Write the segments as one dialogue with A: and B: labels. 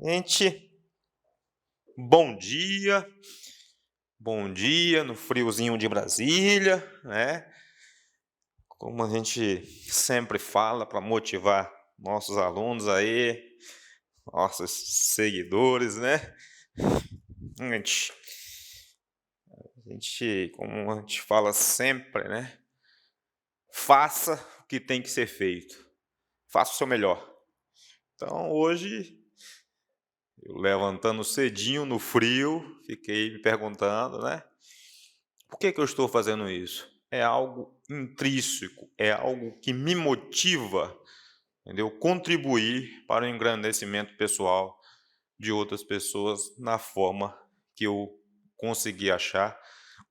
A: Gente, bom dia no friozinho de Brasília, né? Como a gente sempre fala para motivar nossos alunos aí, nossos seguidores, né? Gente, como a gente fala sempre, né? Faça o que tem que ser feito, faça o seu melhor. Então, hoje, eu levantando cedinho no frio, fiquei me perguntando, né? Por que eu estou fazendo isso? É algo intrínseco, é algo que me motiva, entendeu? Contribuir para o engrandecimento pessoal de outras pessoas na forma que eu consegui achar.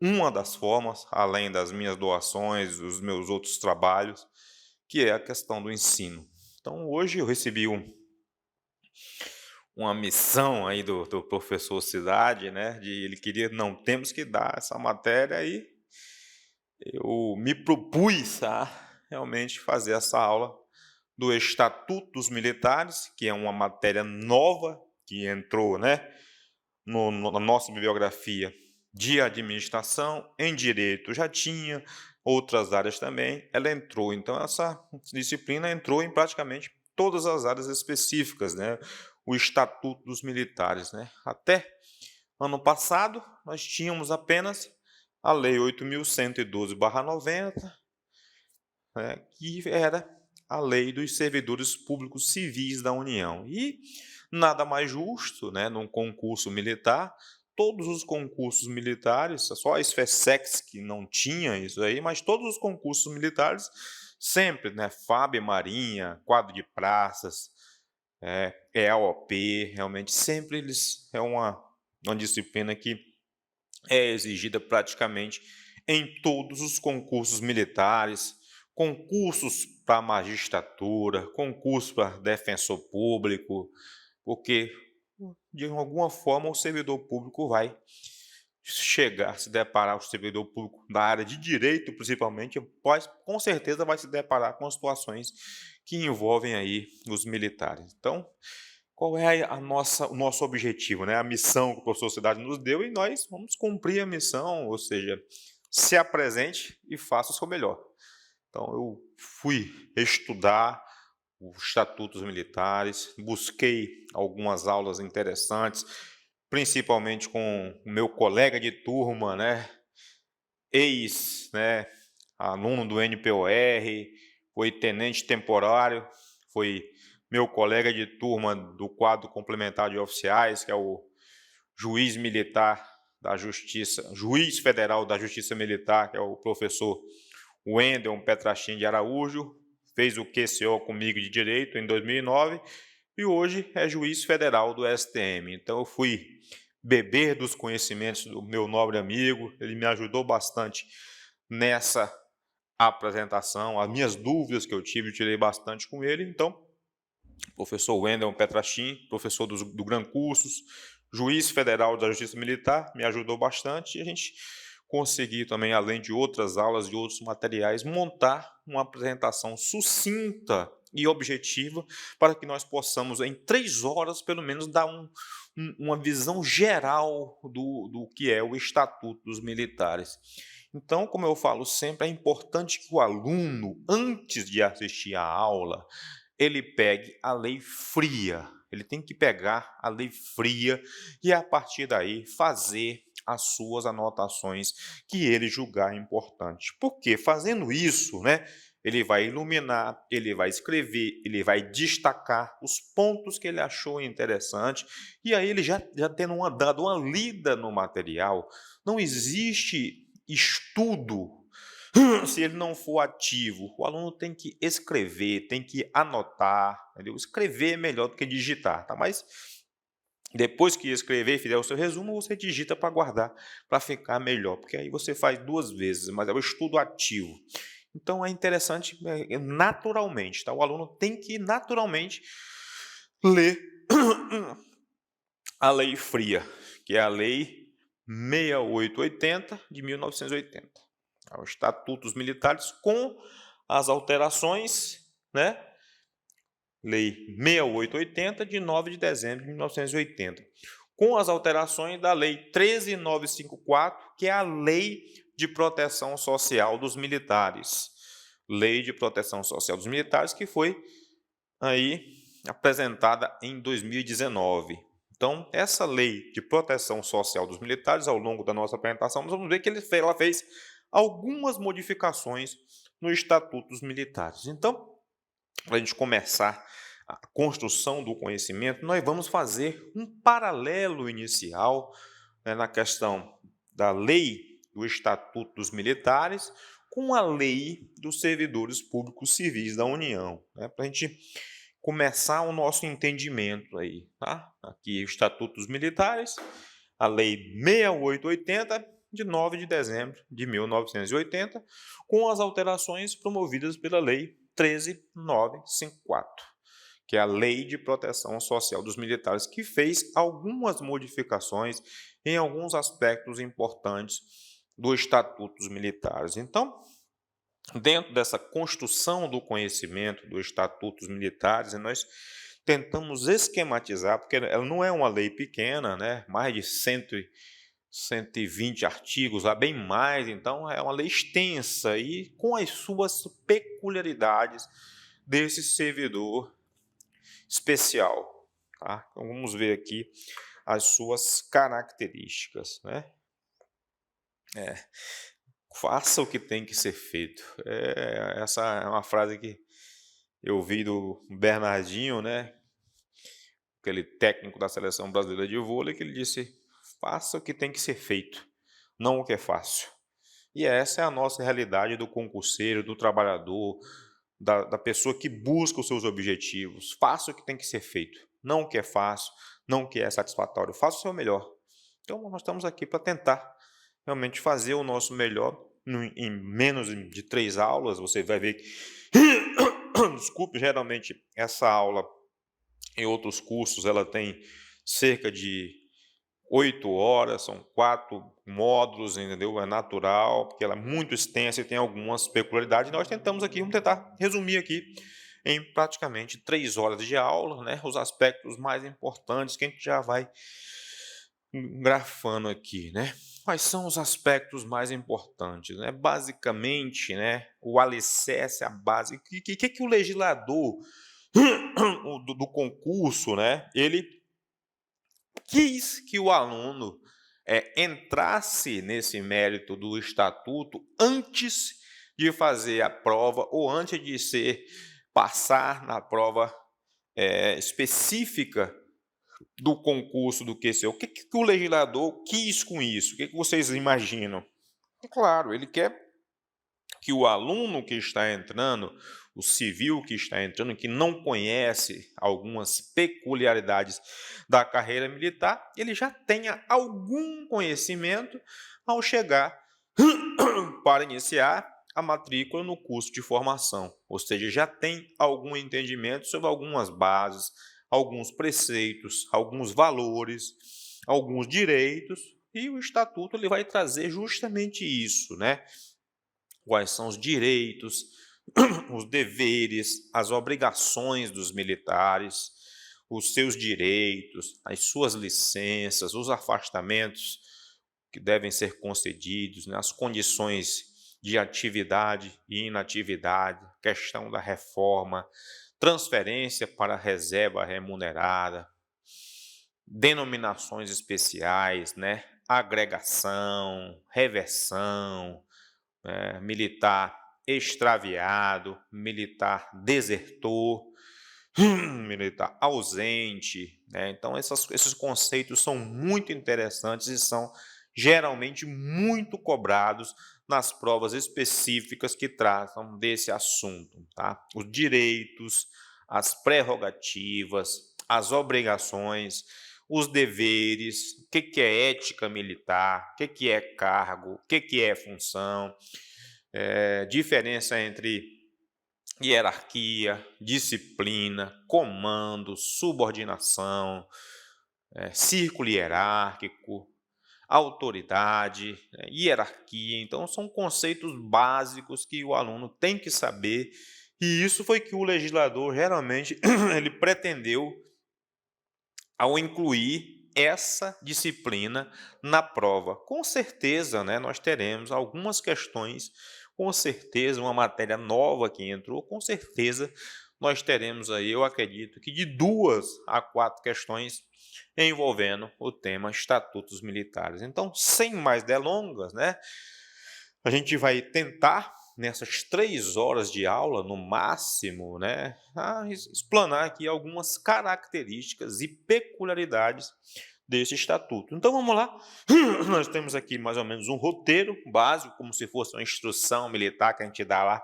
A: Uma das formas, além das minhas doações, dos meus outros trabalhos, que é a questão do ensino. Então, hoje eu recebi uma missão aí do professor Cidade, né? Ele queria, não, temos que dar essa matéria aí. Eu me propus a realmente fazer essa aula do Estatuto dos Militares, que é uma matéria nova que entrou, né, na nossa bibliografia de administração. Em direito já tinha, outras áreas também, ela entrou. Então, essa disciplina entrou em praticamente todas as áreas específicas, né, o Estatuto dos Militares, né. Até ano passado, nós tínhamos apenas a Lei 8.112/90, né, que era a Lei dos Servidores Públicos Civis da União. E nada mais justo, né, num concurso militar, todos os concursos militares, só a SFSEX que não tinha isso aí, mas todos os concursos militares sempre, né, FAB Marinha, quadro de praças, EAOP, realmente sempre eles é uma disciplina que é exigida praticamente em todos os concursos militares, concursos para magistratura, concurso para defensor público, porque de alguma forma o servidor público vai chegar, se deparar, o servidor público da área de direito, principalmente, com certeza vai se deparar com situações que envolvem aí os militares. Então, qual é o nosso objetivo, né? A missão que o professor Cidade nos deu, e nós vamos cumprir a missão, ou seja, se apresente e faça o seu melhor. Então, eu fui estudar os estatutos militares, busquei algumas aulas interessantes, principalmente com o meu colega de turma, né, né, aluno do NPOR, foi tenente temporário, foi meu colega de turma do quadro complementar de oficiais, que é o juiz militar da Justiça, juiz federal da Justiça Militar, que é o professor Wendel Petrachin de Araújo, fez o QCO comigo de Direito em 2009 e hoje é juiz federal do STM. Então eu fui beber dos conhecimentos do meu nobre amigo, ele me ajudou bastante nessa apresentação, as minhas dúvidas que eu tive, eu tirei bastante com ele. Então, professor Wendel Petrachin, professor do Gran Cursos, juiz federal da Justiça Militar, me ajudou bastante e a gente conseguiu também, além de outras aulas e outros materiais, montar uma apresentação sucinta e objetiva para que nós possamos, em 3 horas, pelo menos, dar uma visão geral do que é o Estatuto dos Militares. Então, como eu falo sempre, é importante que o aluno, antes de assistir à aula, ele pegue a lei fria. Ele tem que pegar a lei fria e, a partir daí, fazer as suas anotações que ele julgar importante. Porque fazendo isso, né, ele vai iluminar, ele vai escrever, ele vai destacar os pontos que ele achou interessante, e aí ele já tendo dado uma lida no material, não existe estudo se ele não for ativo. O aluno tem que escrever, tem que anotar, entendeu? Escrever é melhor do que digitar, tá? Mas depois que escrever e fizer o seu resumo, você digita para guardar, para ficar melhor, porque aí você faz 2 vezes, mas é o estudo ativo. Então é interessante, naturalmente, tá? O aluno tem que naturalmente ler a lei fria, que é a lei 6880 de 1980. É o Estatuto dos Militares com as alterações, né, Lei 6880, de 9 de dezembro de 1980, com as alterações da Lei 13954, que é a Lei de Proteção Social dos Militares. Lei de Proteção Social dos Militares, que foi aí apresentada em 2019. Então, essa Lei de Proteção Social dos Militares, ao longo da nossa apresentação, nós vamos ver que ela fez algumas modificações no Estatuto dos Militares. Então, para a gente começar a construção do conhecimento, nós vamos fazer um paralelo inicial, né, na questão da lei do Estatuto dos Militares com a lei dos servidores públicos civis da União, né, para a gente começar o nosso entendimento aí, tá? Aqui o Estatuto dos Militares, a Lei 6880, de 9 de dezembro de 1980, com as alterações promovidas pela Lei 13954, que é a Lei de Proteção Social dos Militares, que fez algumas modificações em alguns aspectos importantes do Estatuto dos Militares. Então, dentro dessa construção do conhecimento do Estatuto dos Militares, nós tentamos esquematizar, porque ela não é uma lei pequena, né? Mais de 120 artigos, lá bem mais, então é uma lei extensa e com as suas peculiaridades desse servidor especial, tá? Então vamos ver aqui as suas características, né? Faça o que tem que ser feito. Essa é uma frase que eu vi do Bernardinho, né? Aquele técnico da seleção brasileira de vôlei, que ele disse: faça o que tem que ser feito, não o que é fácil. E essa é a nossa realidade do concurseiro, do trabalhador, da pessoa que busca os seus objetivos. Faça o que tem que ser feito, não o que é fácil, não o que é satisfatório. Faça o seu melhor. Então, nós estamos aqui para tentar realmente fazer o nosso melhor em menos de 3 aulas. Você vai ver que, desculpe, geralmente essa aula em outros cursos ela tem cerca de 8 horas, são 4 módulos, entendeu? É natural, porque ela é muito extensa e tem algumas peculiaridades. Nós vamos tentar resumir aqui em praticamente 3 horas de aula, né? Os aspectos mais importantes que a gente já vai grafando aqui, né? Quais são os aspectos mais importantes, né? Basicamente, né, o alicerce, a base, que o legislador do concurso, né, ele quis que o aluno entrasse nesse mérito do estatuto antes de fazer a prova ou antes de passar na prova específica do concurso do QCE. O que o legislador quis com isso? O que vocês imaginam? Claro, ele quer que o aluno que está entrando, o civil que está entrando, que não conhece algumas peculiaridades da carreira militar, ele já tenha algum conhecimento ao chegar para iniciar a matrícula no curso de formação, ou seja, já tem algum entendimento sobre algumas bases, alguns preceitos, alguns valores, alguns direitos, e o estatuto ele vai trazer justamente isso, né? Quais são os direitos, os deveres, as obrigações dos militares, os seus direitos, as suas licenças, os afastamentos que devem ser concedidos, né, as condições de atividade e inatividade, questão da reforma, transferência para reserva remunerada, denominações especiais, né, agregação, reversão, militar extraviado, militar desertor, militar ausente, né? Então esses conceitos são muito interessantes e são geralmente muito cobrados nas provas específicas que tratam desse assunto, tá? Os direitos, as prerrogativas, as obrigações, os deveres, o que é ética militar, o que é cargo, o que é função, diferença entre hierarquia, disciplina, comando, subordinação, círculo hierárquico, autoridade, hierarquia. Então, são conceitos básicos que o aluno tem que saber E isso foi que o legislador geralmente ele pretendeu ao incluir essa disciplina na prova. Com certeza, né, nós teremos algumas questões, com certeza, uma matéria nova que entrou, com certeza nós teremos aí, eu acredito, que de 2 a 4 questões envolvendo o tema estatutos militares. Então, sem mais delongas, né, a gente vai tentar nessas 3 horas de aula, no máximo, né, explanar aqui algumas características e peculiaridades desse estatuto. Então vamos lá, nós temos aqui mais ou menos um roteiro básico, como se fosse uma instrução militar que a gente dá lá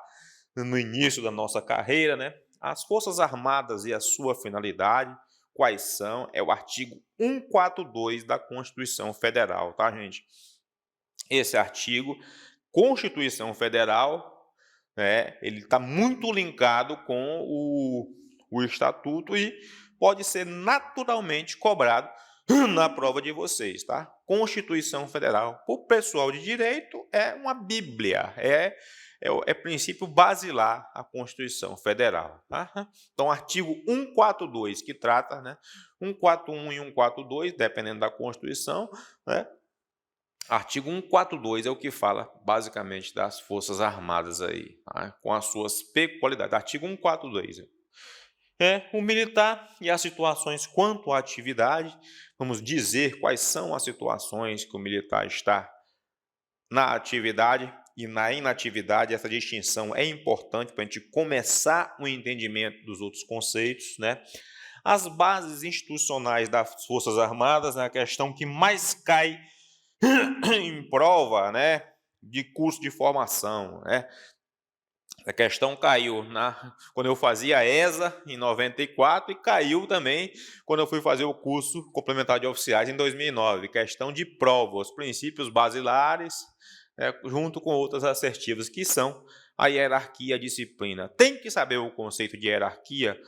A: no início da nossa carreira, né? As Forças Armadas e a sua finalidade, quais são? É o artigo 142 da Constituição Federal, tá, gente? Esse artigo, Constituição Federal, né, ele está muito linkado com o Estatuto e pode ser naturalmente cobrado na prova de vocês, tá? Constituição Federal, para o pessoal de direito, é uma bíblia, é princípio basilar a Constituição Federal, tá? Então, artigo 142, que trata, né, 141 e 142, dependendo da Constituição, né? Artigo 142 é o que fala basicamente das Forças Armadas aí, tá? Com as suas peculiaridades. Artigo 142 é o militar e as situações quanto à atividade. Vamos dizer quais são as situações que o militar está na atividade e na inatividade. Essa distinção é importante para a gente começar o entendimento dos outros conceitos, né? As bases institucionais das Forças Armadas, né, a questão que mais cai em prova, né, de curso de formação, né? A questão caiu quando eu fazia a ESA em 94 e caiu também quando eu fui fazer o curso complementar de oficiais em 2009. Questão de prova, os princípios basilares, né, junto com outras assertivas, que são a hierarquia e a disciplina. Tem que saber o conceito de hierarquia,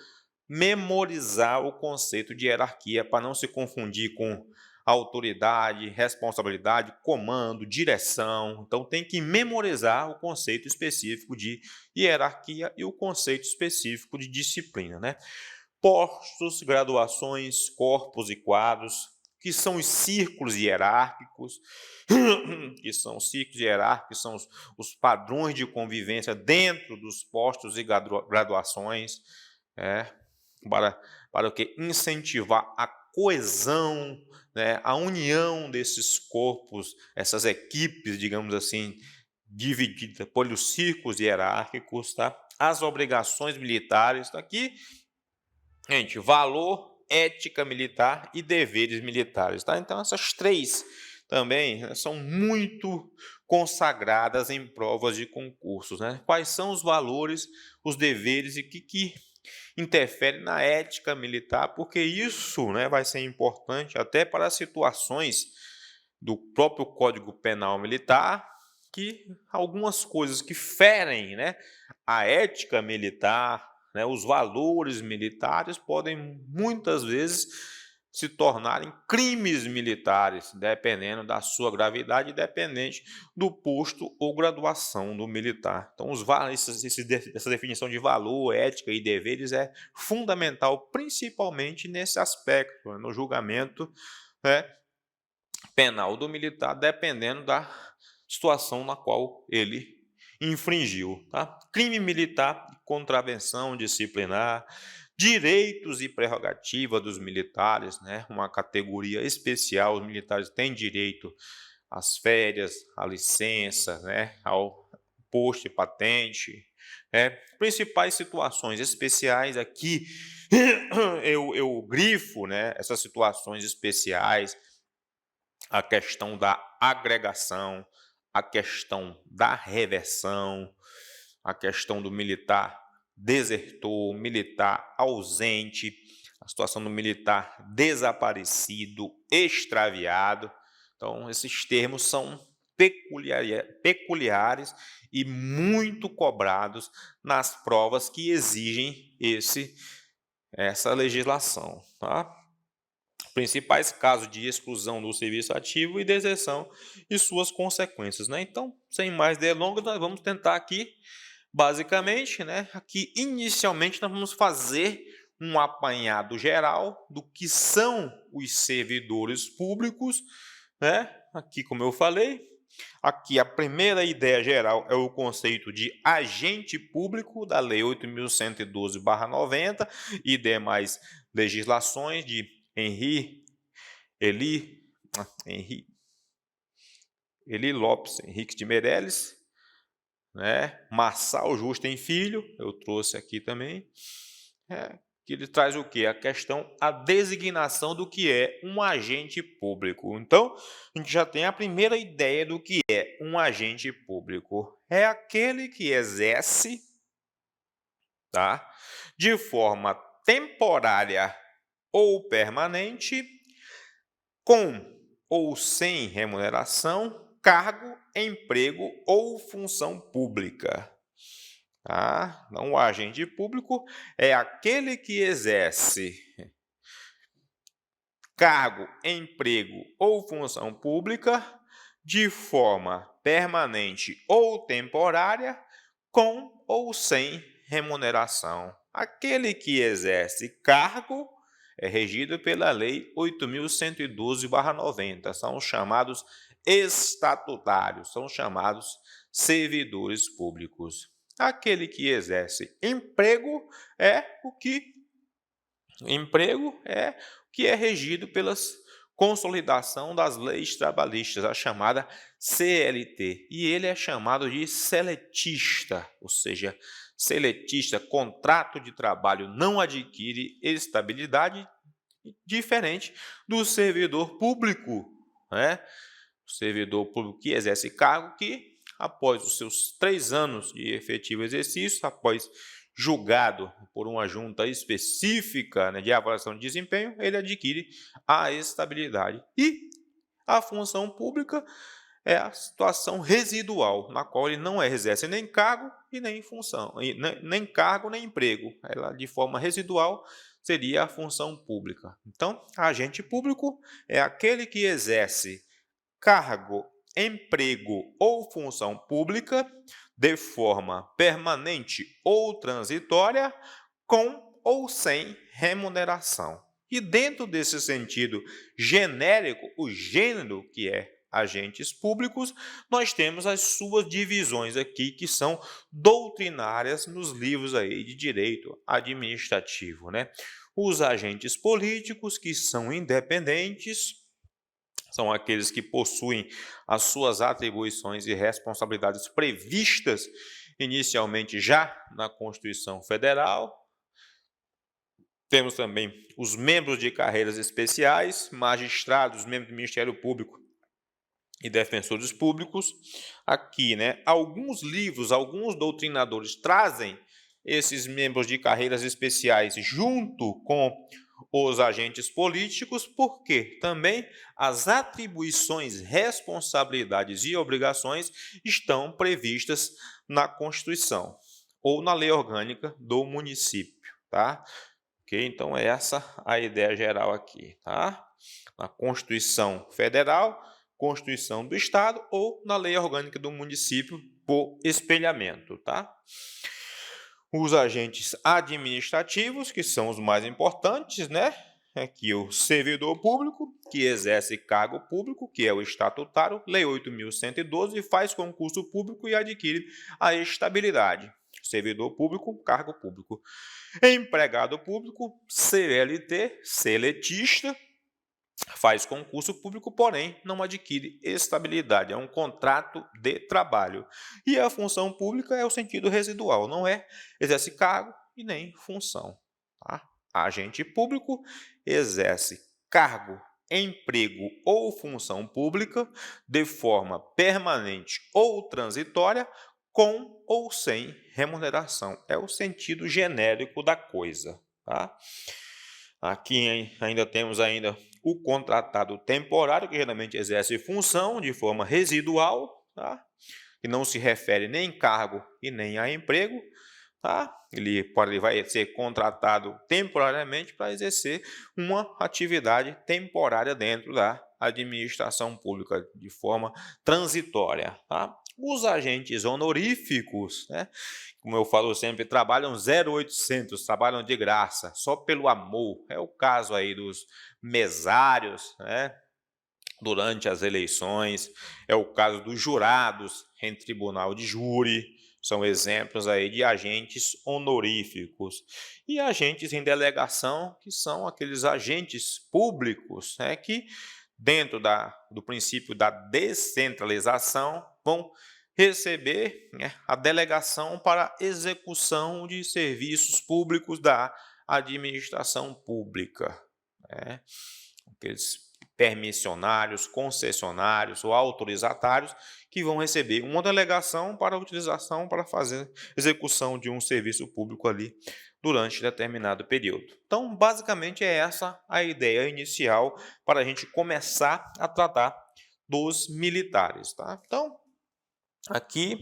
A: memorizar o conceito de hierarquia para não se confundir com autoridade, responsabilidade, comando, direção. Então tem que memorizar o conceito específico de hierarquia e o conceito específico de disciplina, né? Postos, graduações, corpos e quadros, que são os círculos hierárquicos, são os padrões de convivência dentro dos postos e graduações, para o que? Incentivar a coesão, né, a união desses corpos, essas equipes, digamos assim, divididas pelos círculos hierárquicos, tá? As obrigações militares, tá aqui, gente, valor, ética militar e deveres militares, tá? Então essas 3 também, né, são muito consagradas em provas de concursos, né? Quais são os valores, os deveres e o que interfere na ética militar, porque isso, né, vai ser importante até para situações do próprio Código Penal Militar, que algumas coisas que ferem, né, a ética militar, né, os valores militares podem muitas vezes se tornarem crimes militares, dependendo da sua gravidade, dependente do posto ou graduação do militar. Então, essa definição de valor, ética e deveres é fundamental, principalmente nesse aspecto, né, no julgamento, né, penal do militar, dependendo da situação na qual ele infringiu. Tá? Crime militar, contravenção disciplinar, direitos e prerrogativas dos militares, né? Uma categoria especial. Os militares têm direito às férias, à licença, né? Ao posto e patente. Principais situações especiais aqui, eu grifo, né, essas situações especiais, a questão da agregação, a questão da reversão, a questão do militar desertor, militar ausente, a situação do militar desaparecido, extraviado. Então, esses termos são peculiares e muito cobrados nas provas que exigem essa legislação, tá? Principais casos de exclusão do serviço ativo e deserção e suas consequências, né? Então, sem mais delongas, nós vamos tentar aqui Basicamente, né, aqui inicialmente nós vamos fazer um apanhado geral do que são os servidores públicos, né? Aqui, como eu falei, aqui a primeira ideia geral é o conceito de agente público da Lei 8.112/90 e demais legislações de Eli, Henri, Eli Lopes Henrique de Meirelles, né? Marçal Justem Filho, eu trouxe aqui também, que ele traz o quê? A questão, a designação do que é um agente público. Então, a gente já tem a primeira ideia do que é um agente público. É aquele que exerce, tá, de forma temporária ou permanente, com ou sem remuneração, cargo, emprego ou função pública. Tá? Então, o agente público é aquele que exerce cargo, emprego ou função pública de forma permanente ou temporária, com ou sem remuneração. Aquele que exerce cargo é regido pela Lei 8.112/90. São os chamados estatutários, são chamados servidores públicos. Aquele que exerce emprego é o que é regido pela consolidação das leis trabalhistas, a chamada CLT. E ele é chamado de seletista, ou seja, seletista, contrato de trabalho não adquire estabilidade, diferente do servidor público, né? O servidor público que exerce cargo que, após os seus 3 anos de efetivo exercício, após julgado por uma junta específica, né, de avaliação de desempenho, ele adquire a estabilidade. E a função pública é a situação residual, na qual ele não exerce nem cargo e nem função, nem cargo nem emprego. Ela, de forma residual, seria a função pública. Então, agente público é aquele que exerce cargo, emprego ou função pública de forma permanente ou transitória, com ou sem remuneração. E dentro desse sentido genérico, o gênero que é agentes públicos, nós temos as suas divisões aqui, que são doutrinárias nos livros aí de direito administrativo, né? Os agentes políticos, que são independentes, são aqueles que possuem as suas atribuições e responsabilidades previstas inicialmente já na Constituição Federal. Temos também os membros de carreiras especiais, magistrados, membros do Ministério Público e defensores públicos. Aqui, né, alguns livros, alguns doutrinadores trazem esses membros de carreiras especiais junto com os agentes políticos, porque também as atribuições, responsabilidades e obrigações estão previstas na Constituição ou na lei orgânica do município, tá? Ok? Então, é essa a ideia geral aqui, tá? Na Constituição Federal, Constituição do Estado ou na lei orgânica do município por espelhamento, tá? Os agentes administrativos, que são os mais importantes, né? Aqui o servidor público, que exerce cargo público, que é o estatutário, Lei 8.112, faz concurso público e adquire a estabilidade. Servidor público, cargo público. Empregado público, CLT, seletista, faz concurso público, porém não adquire estabilidade, é um contrato de trabalho. E a função pública é o sentido residual, não exerce cargo e nem função. Tá? Agente público exerce cargo, emprego ou função pública de forma permanente ou transitória, com ou sem remuneração. É o sentido genérico da coisa. Tá? Aqui ainda temos o contratado temporário, que geralmente exerce função de forma residual, tá? Que não se refere nem cargo e nem a emprego. Tá? Ele vai ser contratado temporariamente para exercer uma atividade temporária dentro da administração pública de forma transitória. Tá? Os agentes honoríficos, né, como eu falo sempre, trabalham 0800, trabalham de graça, só pelo amor. É o caso aí dos mesários, né, durante as eleições, é o caso dos jurados em tribunal de júri, são exemplos aí de agentes honoríficos. E agentes em delegação, que são aqueles agentes públicos, né, que, dentro do princípio da descentralização, vão receber, né, a delegação para execução de serviços públicos da administração pública. Né? Aqueles permissionários, concessionários ou autorizatários que vão receber uma delegação para utilização para fazer execução de um serviço público ali durante determinado período. Então, basicamente é essa a ideia inicial para a gente começar a tratar dos militares. Tá? Então, aqui,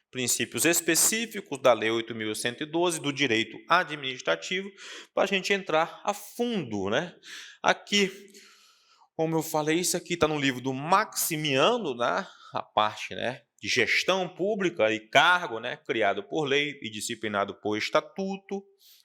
A: princípios específicos da Lei 8.112 do direito administrativo, para a gente entrar a fundo, né? Aqui, como eu falei, isso aqui está no livro do Maximiano, né? A parte, né, de gestão pública e cargo, né, criado por lei e disciplinado por estatuto.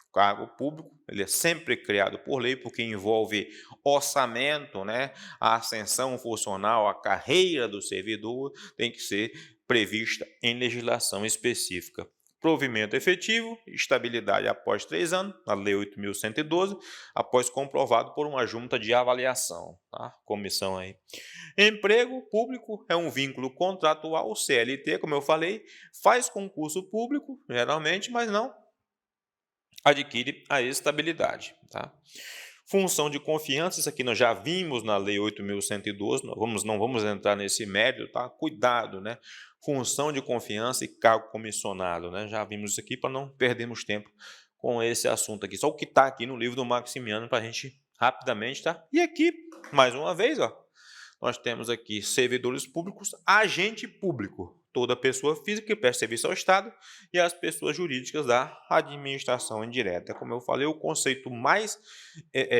A: O cargo público, ele é sempre criado por lei, porque envolve orçamento, né, a ascensão funcional, a carreira do servidor tem que ser prevista em legislação específica. Provimento efetivo, estabilidade após 3 anos, a Lei 8.112, após comprovado por uma junta de avaliação, tá? Comissão aí. Emprego público é um vínculo contratual, CLT, como eu falei, faz concurso público, geralmente, mas não adquire a estabilidade, tá? Função de confiança, isso aqui nós já vimos na Lei 8.112, não vamos entrar nesse mérito, tá? Cuidado, né? Função de confiança e cargo comissionado, né? Já vimos isso aqui para não perdermos tempo com esse assunto aqui. Só o que está aqui no livro do Maximiano para a gente rapidamente, tá? E aqui, mais uma vez, ó, nós temos aqui servidores públicos, agente público, toda pessoa física que presta serviço ao Estado, e as pessoas jurídicas da administração indireta. Como eu falei, o conceito mais,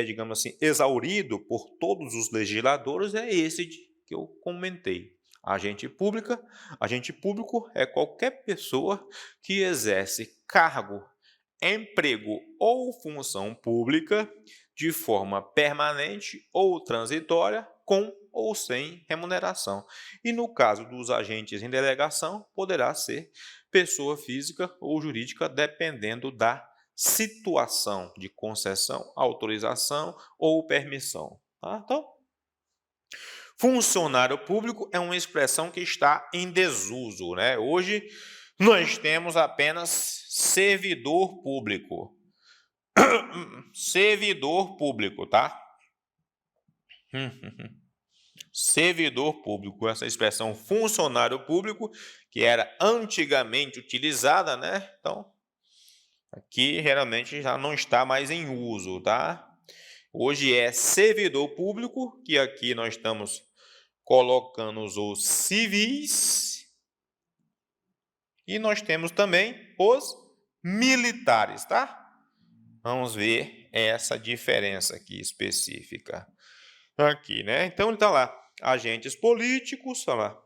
A: digamos assim, exaurido por todos os legisladores é esse que eu comentei. Agente público é qualquer pessoa que exerce cargo, emprego ou função pública de forma permanente ou transitória, com ou sem remuneração. E no caso dos agentes em delegação, poderá ser pessoa física ou jurídica, dependendo da situação de concessão, autorização ou permissão. Tá? Então, funcionário público é uma expressão que está em desuso, né? Hoje nós temos apenas servidor público. Servidor público, tá? Servidor público, essa expressão funcionário público, que era antigamente utilizada, né? Então, aqui realmente já não está mais em uso, tá? Hoje é servidor público, que aqui nós estamos colocando os civis, e nós temos também os militares, tá? Vamos ver essa diferença aqui específica. Aqui, né? Então, ele está lá. Agentes políticos, está lá.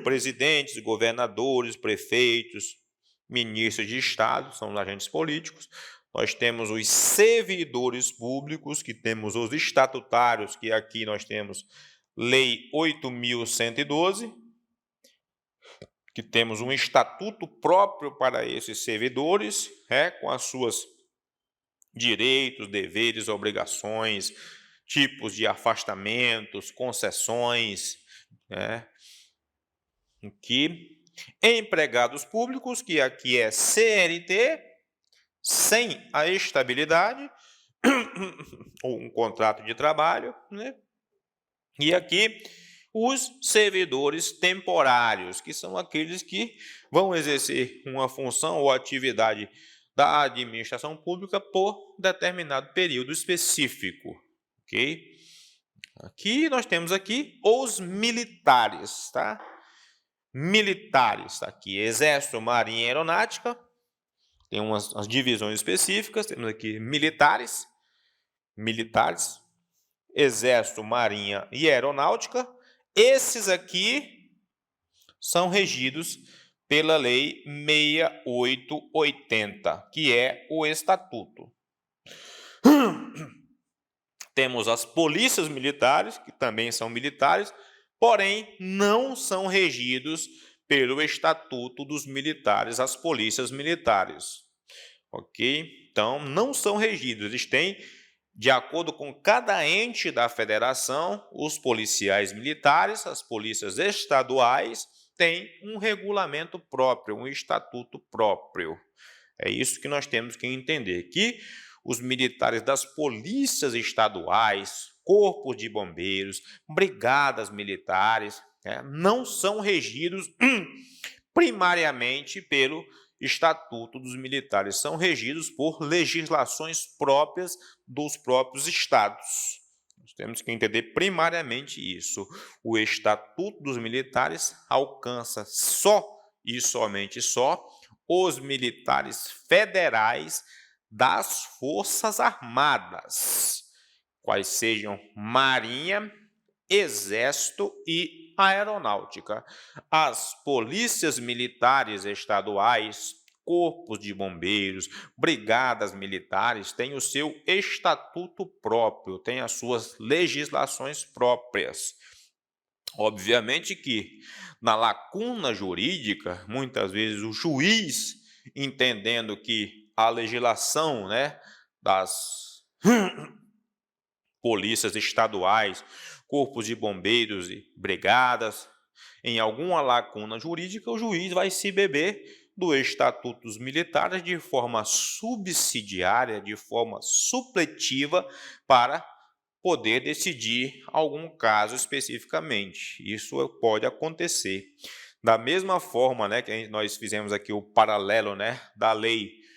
A: Presidentes, governadores, prefeitos, ministros de Estado, são os agentes políticos. Nós temos os servidores públicos, que temos os estatutários, que aqui nós temos Lei 8.112, que temos um estatuto próprio para esses servidores, com as suas direitos, deveres, obrigações, tipos de afastamentos, concessões, né? Aqui, empregados públicos, que aqui é CLT, sem a estabilidade, ou um contrato de trabalho, né? E aqui, os servidores temporários, que são aqueles que vão exercer uma função ou atividade da administração pública por determinado período específico, ok? Aqui nós temos aqui os militares, tá? Militares, tá aqui, Exército, Marinha e Aeronáutica, tem umas divisões específicas, temos aqui militares, Exército, Marinha e Aeronáutica, esses aqui são regidos pela Lei 6880, que é o Estatuto. Temos as polícias militares, que também são militares, porém não são regidos pelo Estatuto dos Militares, as polícias militares. Ok? Então, não são regidos. Eles têm, de acordo com cada ente da federação, os policiais militares, as polícias estaduais, têm um regulamento próprio, um estatuto próprio. É isso que nós temos que entender, que os militares das polícias estaduais, corpos de bombeiros, brigadas militares, não são regidos primariamente pelo Estatuto dos Militares, são regidos por legislações próprias dos próprios estados. Nós temos que entender primariamente isso. O Estatuto dos Militares alcança só e somente só os militares federais das Forças Armadas, quais sejam Marinha, Exército e Aeronáutica. As polícias militares estaduais, corpos de bombeiros, brigadas militares têm o seu estatuto próprio, têm as suas legislações próprias. Obviamente que, na lacuna jurídica, muitas vezes o juiz, entendendo que a legislação, das polícias estaduais, corpos de bombeiros e brigadas, em alguma lacuna jurídica, o juiz vai se beber do Estatuto dos Militares de forma subsidiária, de forma supletiva, para poder decidir algum caso especificamente. Isso pode acontecer. Da mesma forma, que nós fizemos aqui o paralelo, da lei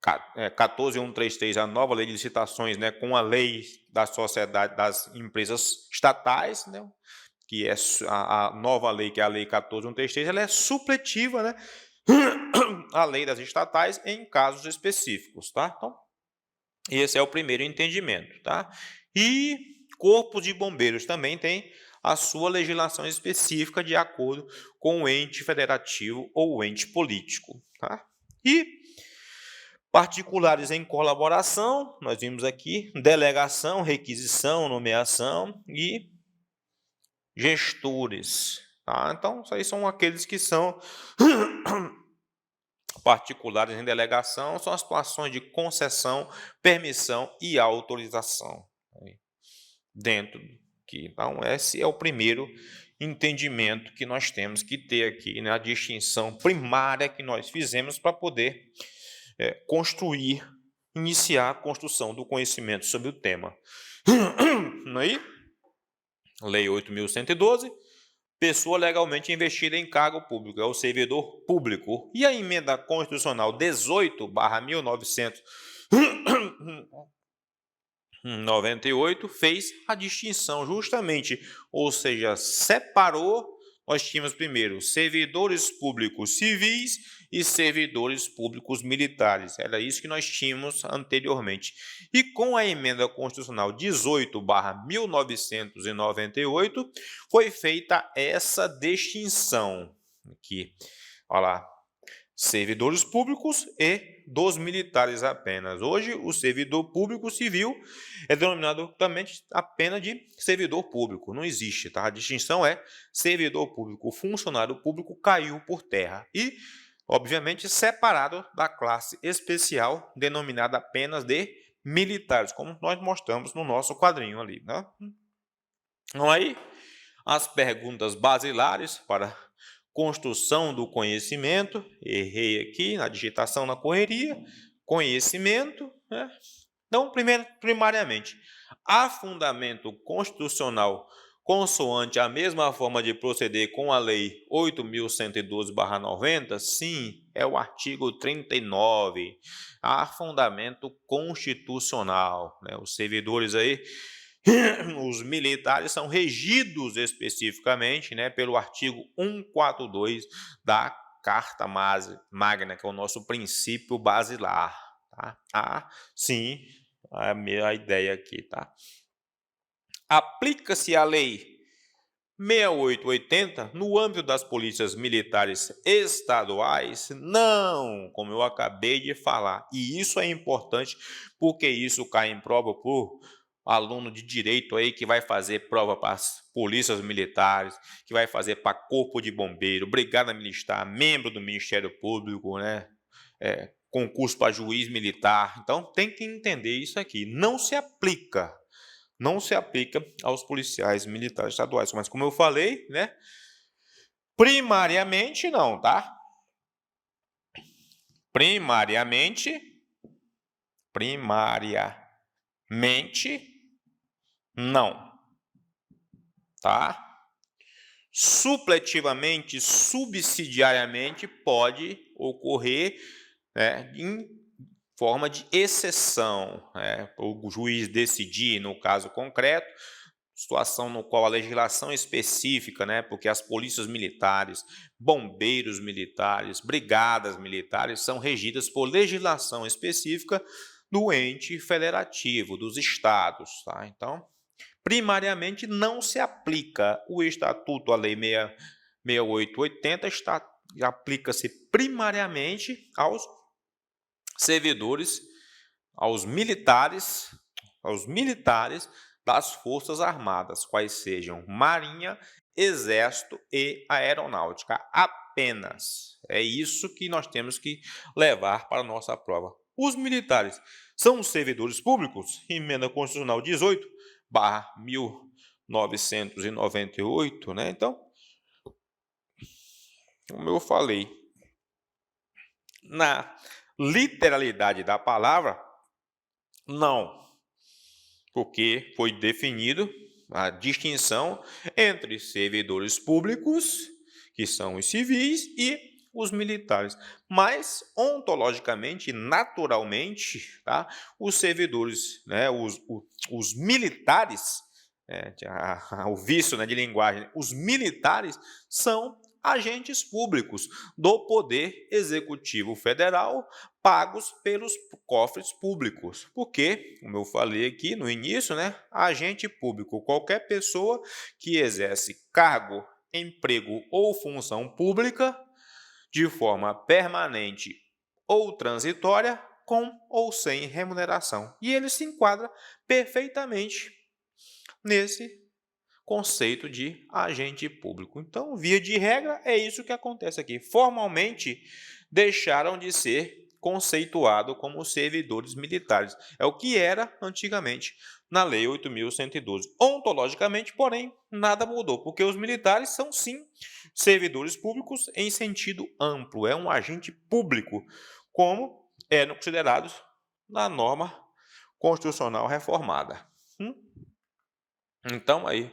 A: 14.133, a nova lei de licitações, com a lei da sociedade das empresas estatais, que é a nova lei, que é a lei 14.133, ela é supletiva, a lei das estatais em casos específicos, tá? Então, esse é o primeiro entendimento, tá? E corpos de bombeiros também tem a sua legislação específica de acordo com o ente federativo ou o ente político, tá? E particulares em colaboração, nós vimos aqui, delegação, requisição, nomeação e gestores, tá? Então, isso aí são aqueles que são particulares em delegação, são as situações de concessão, permissão e autorização. Dentro aqui. Então, esse é o primeiro entendimento que nós temos que ter aqui, a distinção primária que nós fizemos para poder iniciar a construção do conhecimento sobre o tema. Aí, Lei 8.112, pessoa legalmente investida em cargo público, é o servidor público. E a emenda constitucional 18/1998 fez a distinção justamente, ou seja, separou. Nós tínhamos primeiro servidores públicos civis e servidores públicos militares. Era isso que nós tínhamos anteriormente. E com a emenda constitucional 18/1998 foi feita essa distinção aqui. Olha lá, servidores públicos e dos militares apenas. Hoje, o servidor público civil é denominado também apenas de servidor público. Não existe, tá? A distinção é servidor público, funcionário público caiu por terra. E, obviamente, separado da classe especial, denominada apenas de militares, como nós mostramos no nosso quadrinho ali, né? Então, aí, as perguntas basilares para construção do conhecimento, errei aqui na digitação na correria, conhecimento, Então, primariamente, há fundamento constitucional consoante a mesma forma de proceder com a Lei 8.112/90? Sim, é o artigo 39. Há fundamento constitucional. Os servidores aí, os militares são regidos especificamente pelo artigo 142 da Carta Magna, que é o nosso princípio basilar. Tá? Sim, a minha ideia aqui, tá? Aplica-se a Lei 6880 no âmbito das polícias militares estaduais? Não, como eu acabei de falar. E isso é importante porque isso cai em prova por aluno de direito aí que vai fazer prova para as polícias militares, que vai fazer para corpo de bombeiro, brigada militar, membro do Ministério Público, né? Concurso para juiz militar. Então tem que entender isso aqui. Não se aplica aos policiais militares estaduais. Mas como eu falei, né? Primariamente não, tá? Primariamente não, tá? Supletivamente, subsidiariamente pode ocorrer, né, em forma de exceção, né? O juiz decidir no caso concreto, situação no qual a legislação específica, né, porque as polícias militares, bombeiros militares, brigadas militares são regidas por legislação específica do ente federativo, dos estados, tá? Então, primariamente não se aplica o estatuto, a lei 6880 aplica-se primariamente aos servidores, aos militares das Forças Armadas, quais sejam Marinha, Exército e Aeronáutica, apenas. É isso que nós temos que levar para a nossa prova. Os militares são servidores públicos? Emenda Constitucional 18/1998, né? Então, como eu falei, na literalidade da palavra, não, porque foi definido a distinção entre servidores públicos, que são os civis, e os militares. Mas, ontologicamente, naturalmente, tá? Os servidores, né, os militares, o vício, né, de linguagem, os militares são agentes públicos do Poder Executivo Federal, pagos pelos cofres públicos. Porque, como eu falei aqui no início, né, agente público, qualquer pessoa que exerce cargo, emprego ou função pública de forma permanente ou transitória, com ou sem remuneração. E ele se enquadra perfeitamente nesse conceito de agente público. Então, via de regra, é isso que acontece aqui. Formalmente, deixaram de ser conceituados como servidores militares. É o que era antigamente na Lei 8.112. Ontologicamente, porém, nada mudou, porque os militares são, sim, servidores públicos em sentido amplo. É um agente público, como eram considerados na norma constitucional reformada. Então, aí,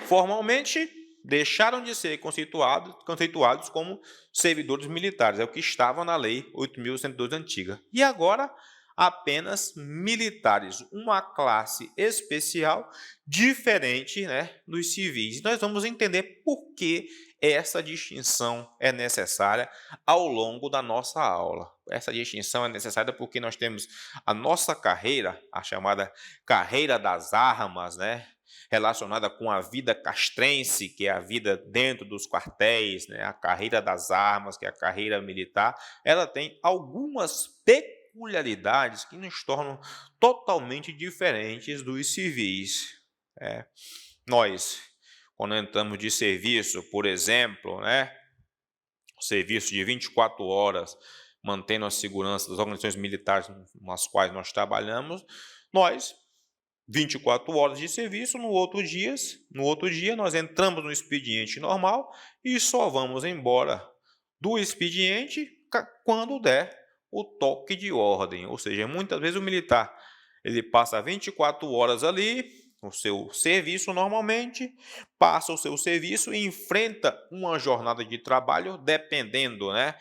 A: formalmente, deixaram de ser conceituados como servidores militares, é o que estava na Lei 8.112 antiga. E agora, apenas militares, uma classe especial diferente, né, dos civis. Nós vamos entender por que essa distinção é necessária ao longo da nossa aula. Essa distinção é necessária porque nós temos a nossa carreira, a chamada carreira das armas, né, relacionada com a vida castrense, que é a vida dentro dos quartéis, né? A carreira das armas, que é a carreira militar, ela tem algumas peculiaridades que nos tornam totalmente diferentes dos civis. Nós, quando entramos de serviço, por exemplo, né? Serviço de 24 horas, mantendo a segurança das organizações militares nas quais nós trabalhamos, nós 24 horas de serviço, no outro dia nós entramos no expediente normal e só vamos embora do expediente quando der o toque de ordem. Ou seja, muitas vezes o militar ele passa 24 horas ali, o seu serviço normalmente, passa o seu serviço e enfrenta uma jornada de trabalho, dependendo, né,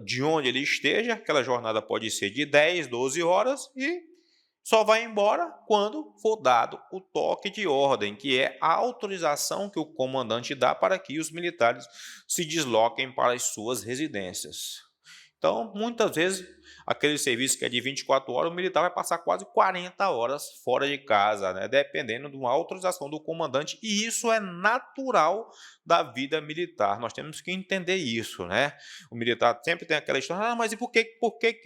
A: de onde ele esteja. Aquela jornada pode ser de 10, 12 horas e só vai embora quando for dado o toque de ordem, que é a autorização que o comandante dá para que os militares se desloquem para as suas residências. Então, muitas vezes, aquele serviço que é de 24 horas, o militar vai passar quase 40 horas fora de casa, né? Dependendo de uma autorização do comandante, e isso é natural da vida militar. Nós temos que entender isso, né? O militar sempre tem aquela história, mas e por que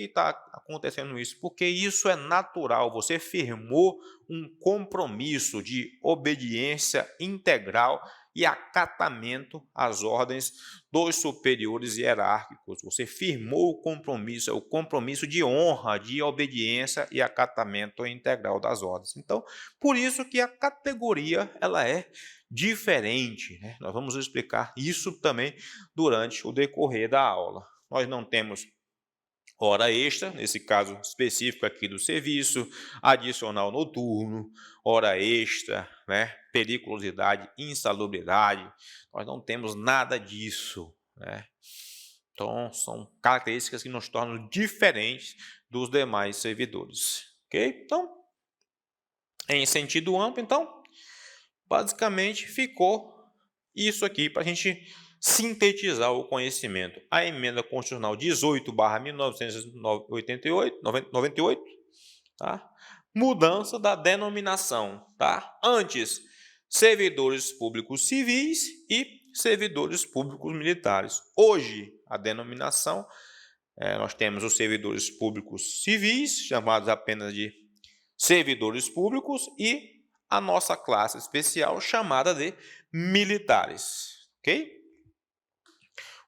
A: está acontecendo isso? Porque isso é natural, você firmou um compromisso de obediência integral e acatamento às ordens dos superiores hierárquicos. Você firmou o compromisso, é o compromisso de honra, de obediência e acatamento integral das ordens. Então, por isso que a categoria ela é diferente, né? Nós vamos explicar isso também durante o decorrer da aula. Nós não temos hora extra, nesse caso específico aqui do serviço, adicional noturno, hora extra, né? Periculosidade, insalubridade, nós não temos nada disso, né? Então, são características que nos tornam diferentes dos demais servidores, ok? Então, em sentido amplo, então, basicamente ficou isso aqui para a gente sintetizar o conhecimento. A emenda constitucional 18/1998, tá? Mudança da denominação, tá? Antes, servidores públicos civis e servidores públicos militares. Hoje, a denominação, nós temos os servidores públicos civis, chamados apenas de servidores públicos, e a nossa classe especial chamada de militares, ok?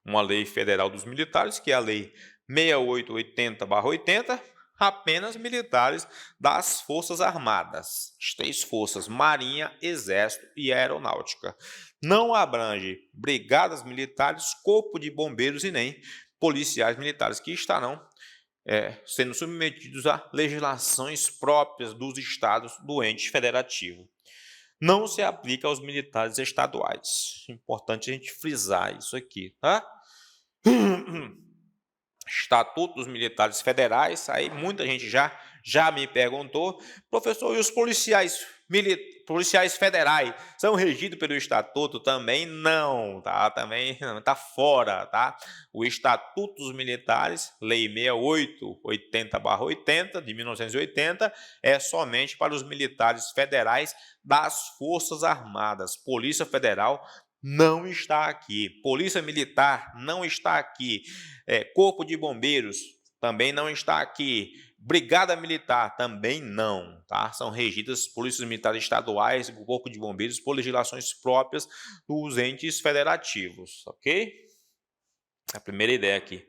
A: Uma lei federal dos militares, que é a lei 6880/80, apenas militares das Forças Armadas, as 3 forças, Marinha, Exército e Aeronáutica. Não abrange brigadas militares, corpo de bombeiros e nem policiais militares, que estarão sendo submetidos a legislações próprias dos estados do ente federativo. Não se aplica aos militares estaduais. Importante a gente frisar isso aqui, tá? Estatuto dos Militares Federais, aí muita gente já me perguntou, professor, e os policiais federais são regidos pelo Estatuto? Também não, tá? Também está fora, tá? O Estatuto dos Militares, Lei 6880/80, de 1980, é somente para os militares federais das Forças Armadas. Polícia Federal não está aqui. Polícia Militar não está aqui. Corpo de Bombeiros também não está aqui. Brigada Militar também não, tá? São regidas polícias militares estaduais e o Corpo de Bombeiros por legislações próprias dos entes federativos, ok? A primeira ideia aqui.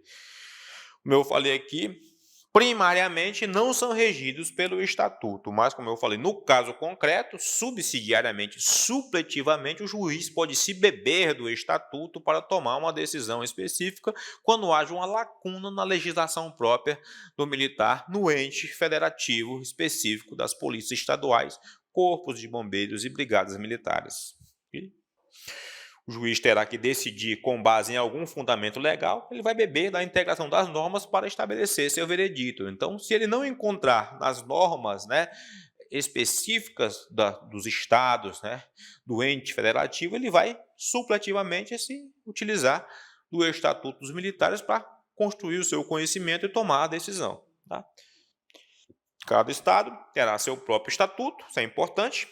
A: Como eu falei aqui, primariamente não são regidos pelo Estatuto, mas, como eu falei, no caso concreto, subsidiariamente, supletivamente, o juiz pode se beber do Estatuto para tomar uma decisão específica quando haja uma lacuna na legislação própria do militar no ente federativo específico das polícias estaduais, corpos de bombeiros e brigadas militares. O juiz terá que decidir com base em algum fundamento legal, ele vai beber da integração das normas para estabelecer seu veredito. Então, se ele não encontrar nas normas, né, específicas dos estados, né, do ente federativo, ele vai supletivamente se utilizar do Estatuto dos Militares para construir o seu conhecimento e tomar a decisão, tá? Cada estado terá seu próprio estatuto, isso é importante.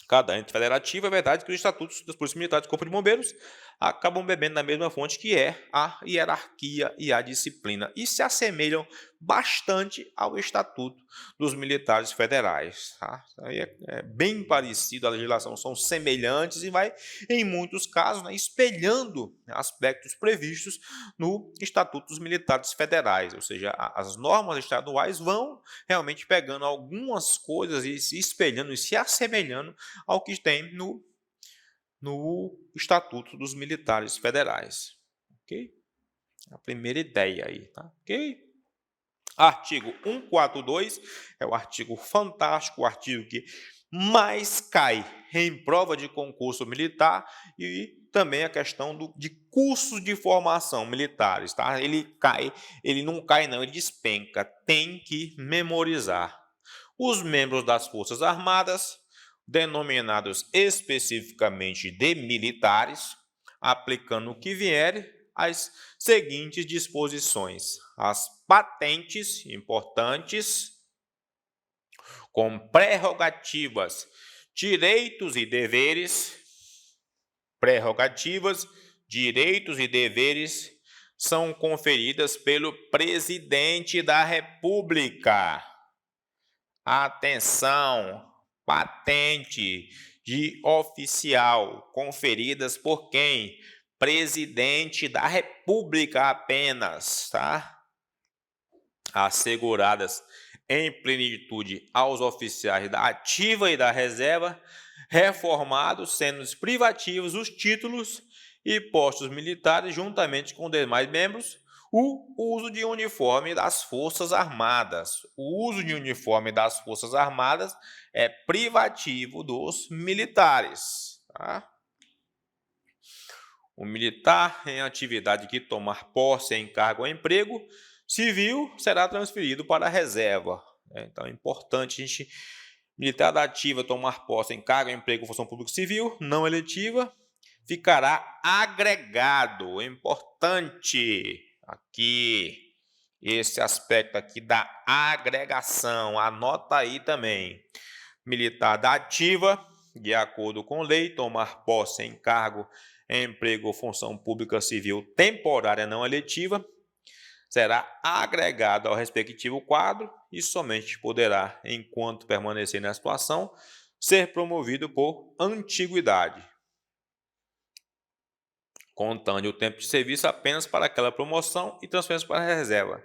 A: Cada ente federativo, é verdade que os estatutos das polícias militares e do Corpo de Bombeiros acabam bebendo da mesma fonte, que é a hierarquia e a disciplina, e se assemelham bastante ao Estatuto dos Militares Federais. Tá? Aí é bem parecido, a legislação são semelhantes e vai, em muitos casos, né, espelhando aspectos previstos no Estatuto dos Militares Federais, ou seja, as normas estaduais vão realmente pegando algumas coisas e se espelhando e se assemelhando ao que tem no Estatuto dos Militares Federais. Ok? A primeira ideia aí, tá? Ok? Artigo 142 é o artigo fantástico, o artigo que mais cai em prova de concurso militar, e também a questão de cursos de formação militares, tá? Ele não cai não, ele despenca, tem que memorizar. Os membros das Forças Armadas, denominados especificamente de militares, aplicando o que vier, as seguintes disposições: as patentes importantes, com prerrogativas, direitos e deveres, prerrogativas, direitos e deveres são conferidas pelo presidente da República. Atenção, patente de oficial conferidas por quem? Presidente da República apenas, tá? Asseguradas em plenitude aos oficiais da ativa e da reserva, reformados, sendo os privativos os títulos e postos militares, juntamente com demais membros, o uso de uniforme das Forças Armadas. O uso de uniforme das Forças Armadas é privativo dos militares. Tá? O militar em atividade que tomar posse em cargo ou emprego civil será transferido para a reserva. Então é importante a gente, militar da ativa, tomar posse em cargo, emprego, função pública civil, não eletiva, ficará agregado. É importante aqui esse aspecto aqui da agregação. Anota aí também. Militar da ativa, de acordo com lei, tomar posse em cargo, emprego ou função pública civil temporária não eletiva, será agregado ao respectivo quadro e somente poderá, enquanto permanecer na situação, ser promovido por antiguidade, contando o tempo de serviço apenas para aquela promoção e transferência para a reserva,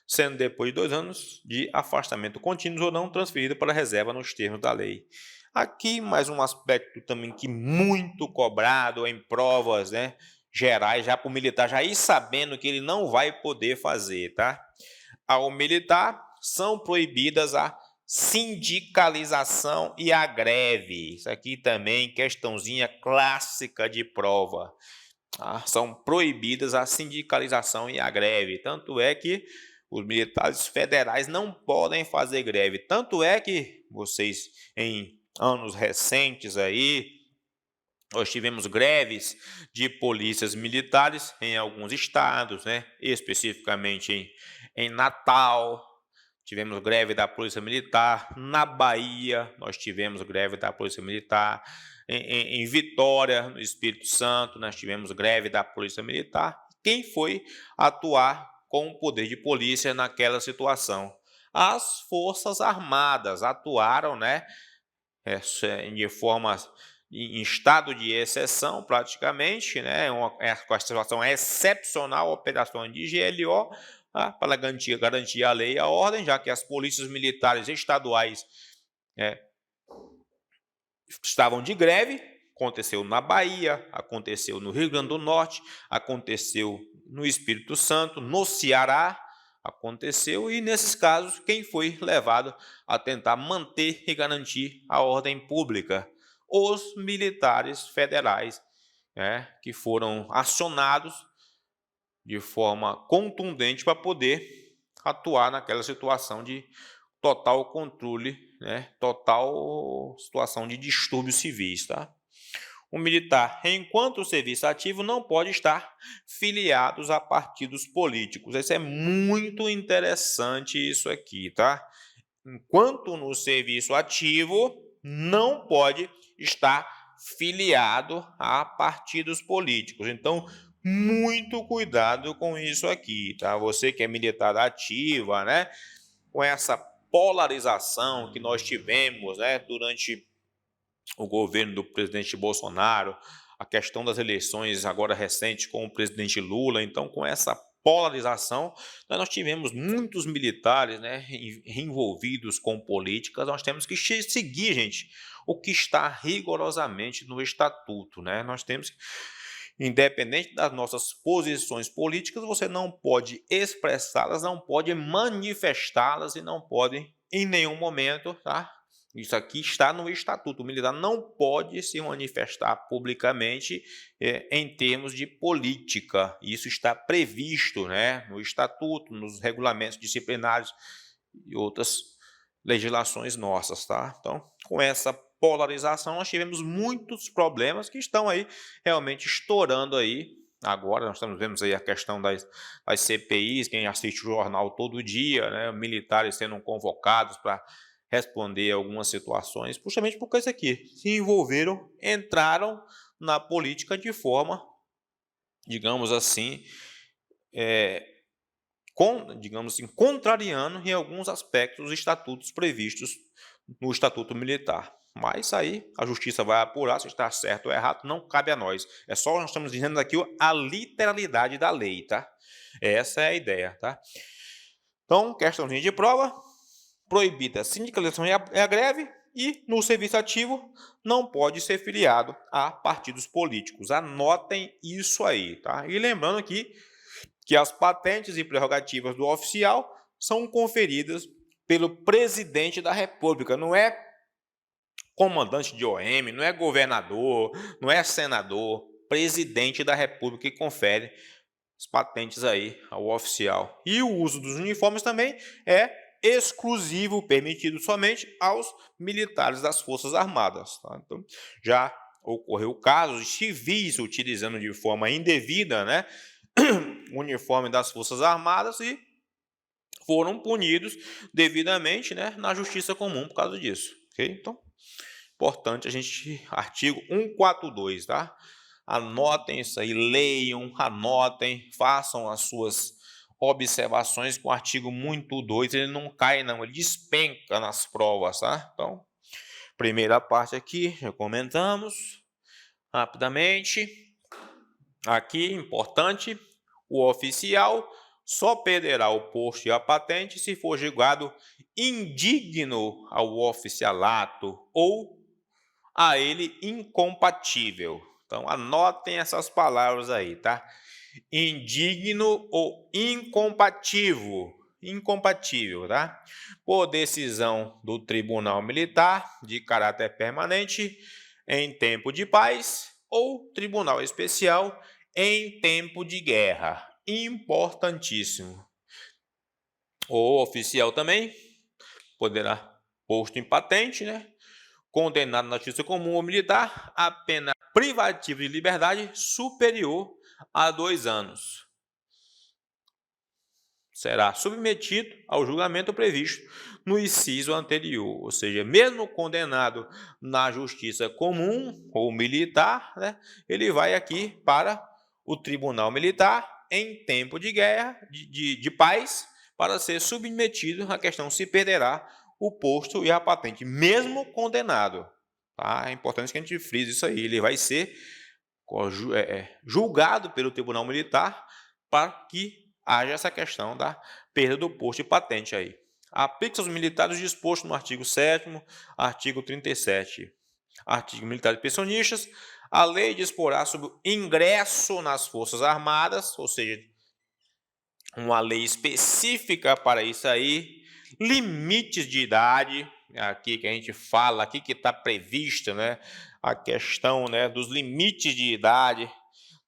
A: sendo depois de 2 anos de afastamento contínuo ou não transferido para a reserva nos termos da lei. Aqui mais um aspecto também que muito cobrado em provas, né, gerais, já para o militar já ir sabendo que ele não vai poder fazer, tá? Ao militar são proibidas a sindicalização e a greve. Isso aqui também questãozinha clássica de prova. São proibidas a sindicalização e a greve. Tanto é que os militares federais não podem fazer greve. Tanto é que vocês, em anos recentes aí, nós tivemos greves de polícias militares em alguns estados, né? Especificamente em Natal, tivemos greve da Polícia Militar. Na Bahia, nós tivemos greve da Polícia Militar. Em Vitória, no Espírito Santo, nós tivemos greve da Polícia Militar. Quem foi atuar com o poder de polícia naquela situação? As Forças Armadas atuaram, né? De forma em estado de exceção, praticamente, né? Uma situação excepcional, operações de GLO, para garantir a lei e a ordem, já que as polícias militares estaduais estavam de greve. Aconteceu na Bahia, aconteceu no Rio Grande do Norte, aconteceu no Espírito Santo, no Ceará, aconteceu, e nesses casos, quem foi levado a tentar manter e garantir a ordem pública? Os militares federais, que foram acionados de forma contundente para poder atuar naquela situação de total controle, total situação de distúrbios civis, tá? O militar, enquanto serviço ativo, não pode estar filiados a partidos políticos. Isso é muito interessante, isso aqui, tá? Enquanto no serviço ativo, não pode estar filiado a partidos políticos. Então, muito cuidado com isso aqui, tá? Você que é militar ativa, né? Com essa polarização que nós tivemos, né, durante o governo do presidente Bolsonaro, a questão das eleições agora recentes com o presidente Lula. Então, com essa polarização, nós tivemos muitos militares, né, envolvidos com políticas. Nós temos que seguir, gente, o que está rigorosamente no estatuto, né? Nós temos que, independente das nossas posições políticas, você não pode expressá-las, não pode manifestá-las e não pode em nenhum momento, tá? Isso aqui está no estatuto. O militar não pode se manifestar publicamente em termos de política. Isso está previsto, né, no estatuto, nos regulamentos disciplinares e outras legislações nossas, tá? Então, com essa polarização, nós tivemos muitos problemas que estão aí realmente estourando aí Agora nós estamos vendo aí a questão das CPIs, quem assiste o jornal todo dia, né, militares sendo convocados para responder algumas situações, justamente porque isso aqui, se envolveram, entraram na política de forma, digamos assim, digamos assim, contrariando em alguns aspectos os estatutos previstos no Estatuto Militar. Mas aí a justiça vai apurar se está certo ou errado, não cabe a nós. É só nós estamos dizendo aqui a literalidade da lei, tá? Essa é a ideia, tá? Então, questãozinha de prova, proibida a sindicalização e a greve, e no serviço ativo não pode ser filiado a partidos políticos. Anotem isso aí, tá? E lembrando aqui que as patentes e prerrogativas do oficial são conferidas pelo presidente da República, não é comandante de OM, não é governador, não é senador, presidente da República que confere as patentes aí ao oficial. E o uso dos uniformes também é exclusivo, permitido somente aos militares das Forças Armadas. Tá? Então, já ocorreu casos de civis utilizando de forma indevida, né, o uniforme das Forças Armadas e foram punidos devidamente, né, na justiça comum por causa disso. Okay? Então, importante a gente, artigo 142, tá? Anotem isso aí, leiam, anotem, façam as suas observações, com o artigo muito 2, ele não cai não, ele despenca nas provas, tá? Então, primeira parte aqui, já comentamos rapidamente. Aqui, importante, o oficial só perderá o posto e a patente se for julgado indigno ao oficialato ou a ele incompatível. Então, anotem essas palavras aí, tá? Indigno ou incompatível. Incompatível, tá? Por decisão do Tribunal Militar de caráter permanente em tempo de paz ou Tribunal Especial em tempo de guerra. Importantíssimo. O oficial também poderá posto em patente, né? Condenado na justiça comum ou militar a pena privativa de liberdade superior a 2 anos. Será submetido ao julgamento previsto no inciso anterior, ou seja, mesmo condenado na justiça comum ou militar, né, ele vai aqui para o tribunal militar em tempo de guerra, de paz, para ser submetido à questão se perderá o posto e a patente, mesmo condenado. Tá? É importante que a gente frise isso aí. Ele vai ser julgado pelo tribunal militar para que haja essa questão da perda do posto e patente aí. Aplica-se aos militares disposto no artigo 7º, artigo 37, artigo militar de pensionistas. A lei disporá sobre o ingresso nas Forças Armadas, ou seja, uma lei específica para isso aí, limites de idade, aqui que a gente fala, aqui que está previsto, né, a questão, né, dos limites de idade,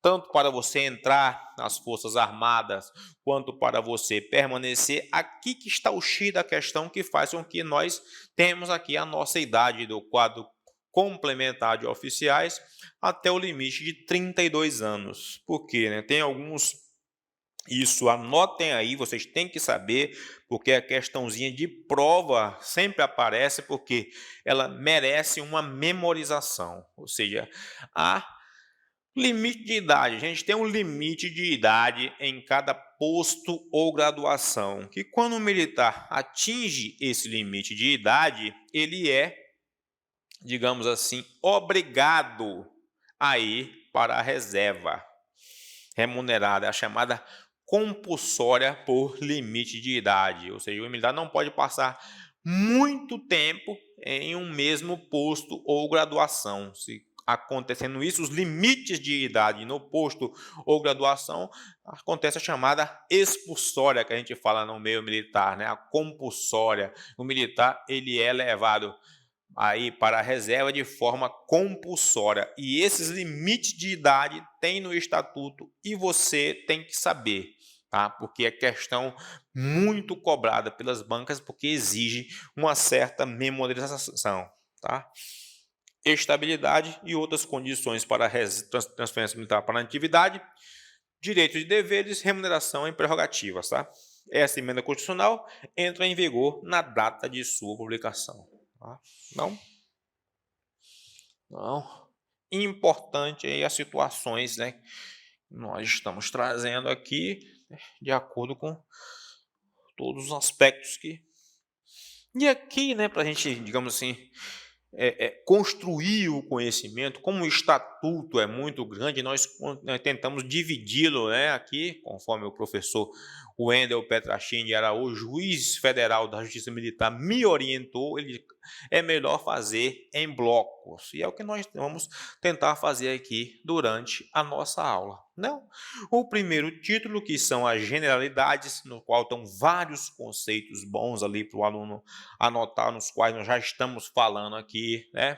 A: tanto para você entrar nas Forças Armadas, quanto para você permanecer. Aqui que está o X da questão que faz com que nós temos aqui a nossa idade do quadro complementar de oficiais até o limite de 32 anos. Por quê? Né? Tem alguns... Isso, anotem aí, vocês têm que saber, porque a questãozinha de prova sempre aparece, porque ela merece uma memorização. Ou seja, a limite de idade. A gente tem um limite de idade em cada posto ou graduação, que quando o militar atinge esse limite de idade, ele é, digamos assim, obrigado a ir para a reserva remunerada, a chamada compulsória por limite de idade. Ou seja, o militar não pode passar muito tempo em um mesmo posto ou graduação. Se acontecendo isso, os limites de idade no posto ou graduação, acontece a chamada expulsória, que a gente fala no meio militar, né? A compulsória. O militar, ele é levado aí para a reserva de forma compulsória. E esses limites de idade tem no estatuto e você tem que saber, tá? Porque é questão muito cobrada pelas bancas, porque exige uma certa memorização, tá? Estabilidade e outras condições para transferência militar para a atividade. direitos e deveres, remuneração e prerrogativas, tá? Essa emenda constitucional entra em vigor na data de sua publicação. Tá? Não. Importante aí as situações, né, que nós estamos trazendo aqui, né, de acordo com todos os aspectos que... E aqui, né, para a gente, digamos assim, construir o conhecimento, como o estatuto é muito grande, nós tentamos dividi-lo, né, aqui, conforme o professor Wendel Petrachim de Araújo, juiz federal da Justiça Militar, me orientou, ele é melhor fazer em blocos, e é o que nós vamos tentar fazer aqui durante a nossa aula. Não? O primeiro título, que são as generalidades, no qual estão vários conceitos bons ali para o aluno anotar, nos quais nós já estamos falando aqui, né?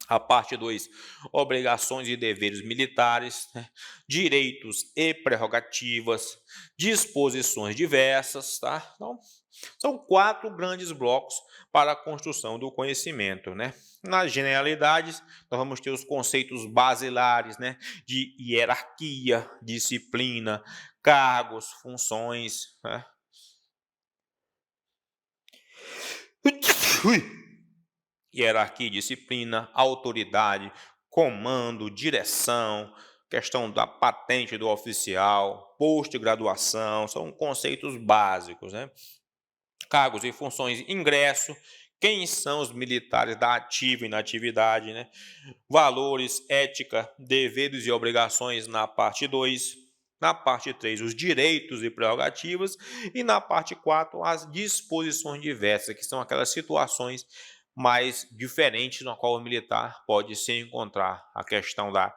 A: A parte 2, obrigações e deveres militares, né? Direitos e prerrogativas, disposições diversas, tá? Então, são 4 grandes blocos para a construção do conhecimento, né? Nas generalidades, nós vamos ter os conceitos basilares, né? De hierarquia, disciplina, cargos, funções, né? Hierarquia e disciplina, autoridade, comando, direção, questão da patente do oficial, posto de graduação, são conceitos básicos, né? Cargos e funções, ingresso, quem são os militares da ativa e inatividade, né? Valores, ética, deveres e obrigações na parte 2. Na parte 3, os direitos e prerrogativas. E na parte 4, as disposições diversas, que são aquelas situações mais diferentes na qual o militar pode se encontrar. A questão da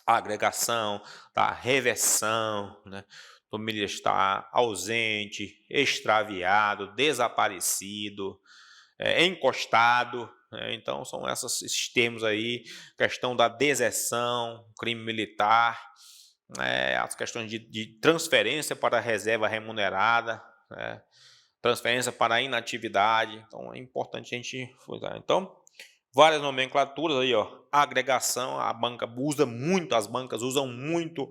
A: agregação, da reversão, né? Do militar ausente, extraviado, desaparecido, encostado, né? Então são esses termos aí, questão da deserção, crime militar, né? As questões de transferência para a reserva remunerada, né? Transferência para a inatividade. Então é importante a gente... Então, várias nomenclaturas aí, ó. Agregação, a banca usa muito, as bancas usam muito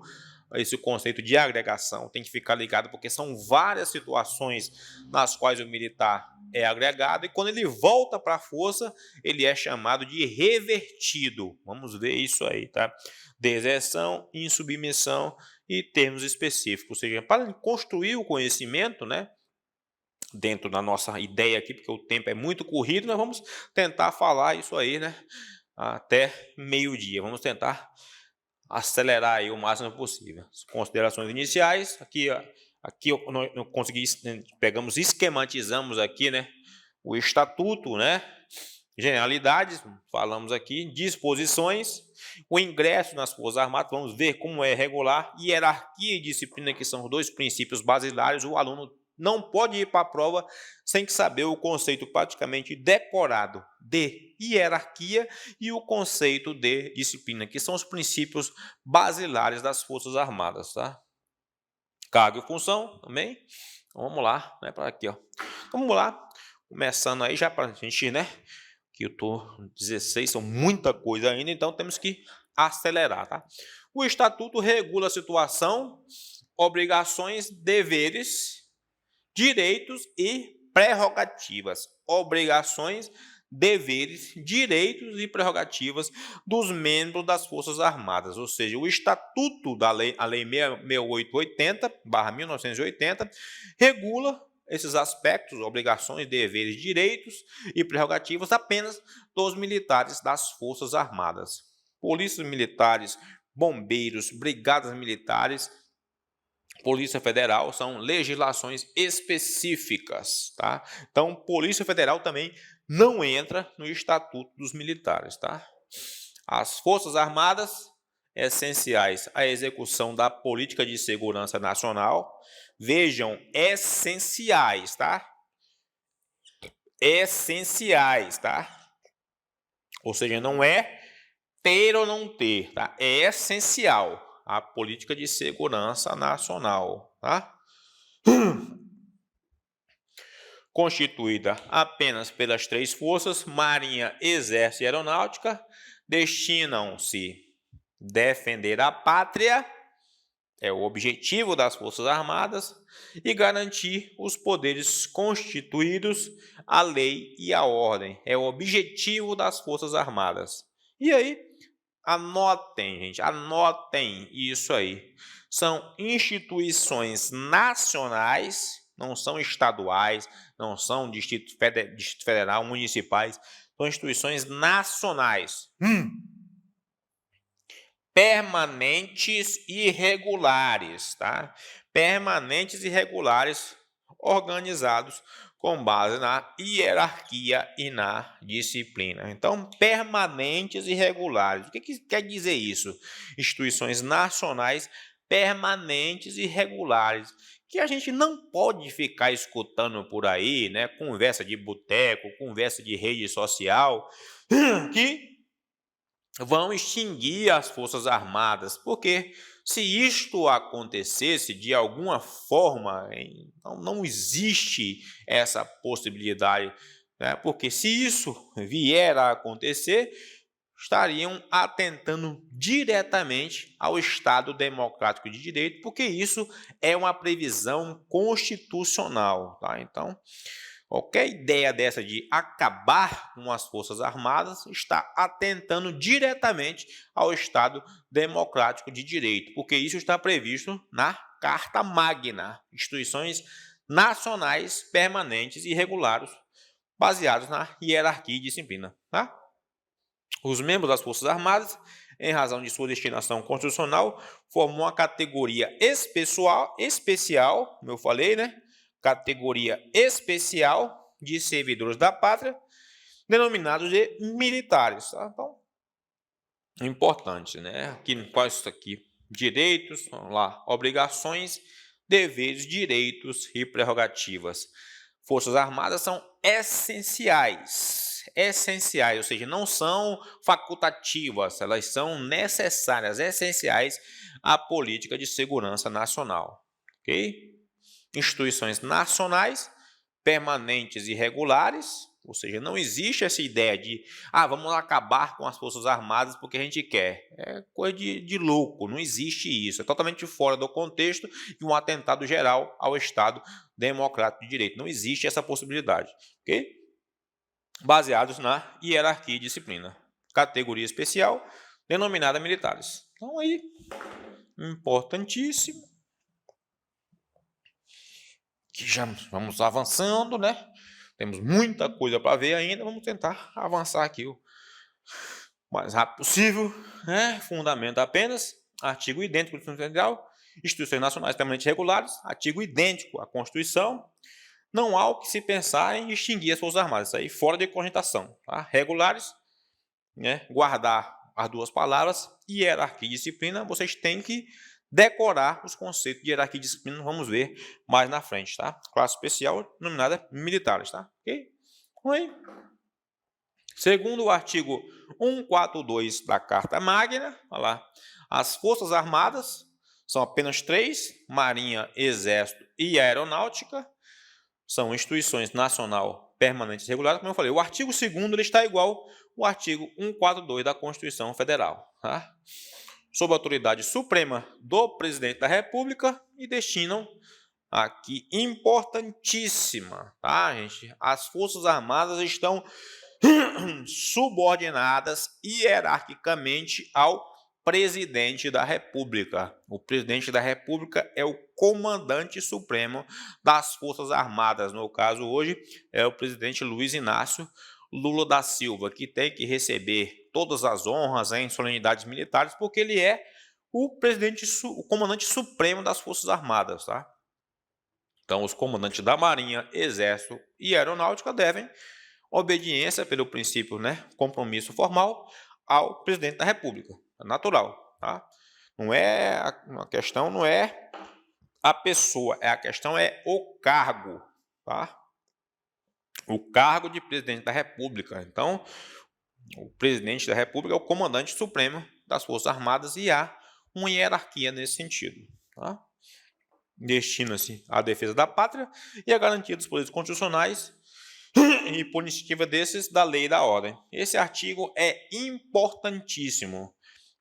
A: esse conceito de agregação. Tem que ficar ligado, porque são várias situações nas quais o militar é agregado, e quando ele volta para a força, ele é chamado de revertido. Vamos ver isso aí, tá? Deserção, insubmissão e termos específicos. Ou seja, para construir o conhecimento, né? Dentro da nossa ideia aqui, porque o tempo é muito corrido, nós vamos tentar falar isso aí, né? Até meio-dia. Vamos tentar acelerar aí o máximo possível. As considerações iniciais, aqui eu consegui, pegamos, esquematizamos aqui, né? O estatuto, né? Generalidades, falamos aqui, disposições, o ingresso nas Forças Armadas, vamos ver como é regular, hierarquia e disciplina, que são os 2 princípios basilares. O aluno não pode ir para a prova sem saber o conceito praticamente decorado de hierarquia e o conceito de disciplina, que são os princípios basilares das Forças Armadas, tá? Cargo e função também. Então, vamos lá, né, para aqui, ó. Então, vamos lá, começando aí já para a gente, né? Que eu tô 16, são muita coisa ainda, então temos que acelerar, tá? O estatuto regula a situação, obrigações, deveres, direitos e prerrogativas. Obrigações, deveres, direitos e prerrogativas dos membros das Forças Armadas. Ou seja, o estatuto da lei, a lei 6880/1980, regula esses aspectos, obrigações, deveres, direitos e prerrogativas apenas dos militares das Forças Armadas. Polícias militares, bombeiros, brigadas militares, Polícia Federal são legislações específicas, tá? Então, Polícia Federal também não entra no Estatuto dos Militares, tá? As Forças Armadas, essenciais à execução da política de segurança nacional. Vejam, essenciais, tá? Essenciais, tá? Ou seja, não é ter ou não ter, tá? É essencial a política de segurança nacional, tá? Constituída apenas pelas 3 forças, Marinha, Exército e Aeronáutica, destinam-se defender a pátria é o objetivo das Forças Armadas, e garantir os poderes constituídos, a lei e a ordem. É o objetivo das Forças Armadas. E aí, anotem, gente, anotem isso aí. São instituições nacionais, não são estaduais, não são Distrito Federal, municipais, são instituições nacionais. Permanentes e regulares, tá? Permanentes e regulares, organizados com base na hierarquia e na disciplina. Então, permanentes e regulares. O que quer dizer isso? Instituições nacionais permanentes e regulares, que a gente não pode ficar escutando por aí, né? Conversa de boteco, conversa de rede social, que vão extinguir as Forças Armadas, porque se isto acontecesse de alguma forma, não existe essa possibilidade, né? Porque se isso vier a acontecer, estariam atentando diretamente ao Estado Democrático de Direito, porque isso é uma previsão constitucional, tá? Então, qualquer ideia dessa de acabar com as Forças Armadas está atentando diretamente ao Estado Democrático de Direito, porque isso está previsto na Carta Magna, instituições nacionais permanentes e regulares, baseados na hierarquia e disciplina. Tá? Os membros das Forças Armadas, em razão de sua destinação constitucional, formam uma categoria especial, como eu falei, né? Categoria especial de servidores da pátria, denominados de militares. Tá? Então, importante, né? Aqui, quais isso aqui? Direitos, vamos lá, obrigações, deveres, direitos e prerrogativas. Forças Armadas são essenciais, ou seja, não são facultativas, elas são necessárias, essenciais à política de segurança nacional, ok? Instituições nacionais, permanentes e regulares, ou seja, não existe essa ideia de vamos acabar com as Forças Armadas porque a gente quer. É coisa de louco, não existe isso. É totalmente fora do contexto de um atentado geral ao Estado Democrático de Direito. Não existe essa possibilidade, ok? Baseados na hierarquia e disciplina. Categoria especial, denominada militares. Então aí, importantíssimo. Que já vamos avançando, né? Temos muita coisa para ver ainda, vamos tentar avançar aqui o mais rápido possível. Né? Fundamento apenas, artigo idêntico do Constituição Federal, instituições nacionais permanentes regulares, artigo idêntico à Constituição. Não há o que se pensar em extinguir as Forças Armadas, isso aí fora de cogitação. Tá? Regulares, né? Guardar as duas palavras, hierarquia e disciplina, vocês têm que decorar os conceitos de hierarquia e disciplina, vamos ver mais na frente, tá? Classe especial, denominada militares, tá? Ok? Oi. Segundo o artigo 142 da Carta Magna, olha lá, as Forças Armadas são apenas 3, Marinha, Exército e Aeronáutica, são instituições nacional permanentes e regulares, como eu falei. O artigo 2º ele está igual ao artigo 142 da Constituição Federal, tá? Sob a autoridade suprema do presidente da República e destinam aqui importantíssima, tá, gente? As Forças Armadas estão subordinadas hierarquicamente ao presidente da República. O presidente da República é o comandante supremo das Forças Armadas. No caso, hoje, é o presidente Luiz Inácio Lula da Silva, que tem que receber todas as honras em solenidades militares, porque ele é o comandante supremo das Forças Armadas, tá? Então, os comandantes da Marinha, Exército e Aeronáutica devem obediência pelo princípio, né, compromisso formal ao presidente da República. É natural, tá? Não é a questão, não é a pessoa, a questão é o cargo, tá? O cargo de presidente da República. Então, o presidente da República é o comandante supremo das Forças Armadas e há uma hierarquia nesse sentido, tá? Destina-se à defesa da pátria e à garantia dos poderes constitucionais e, por iniciativa desses, da lei e da ordem. Esse artigo é importantíssimo.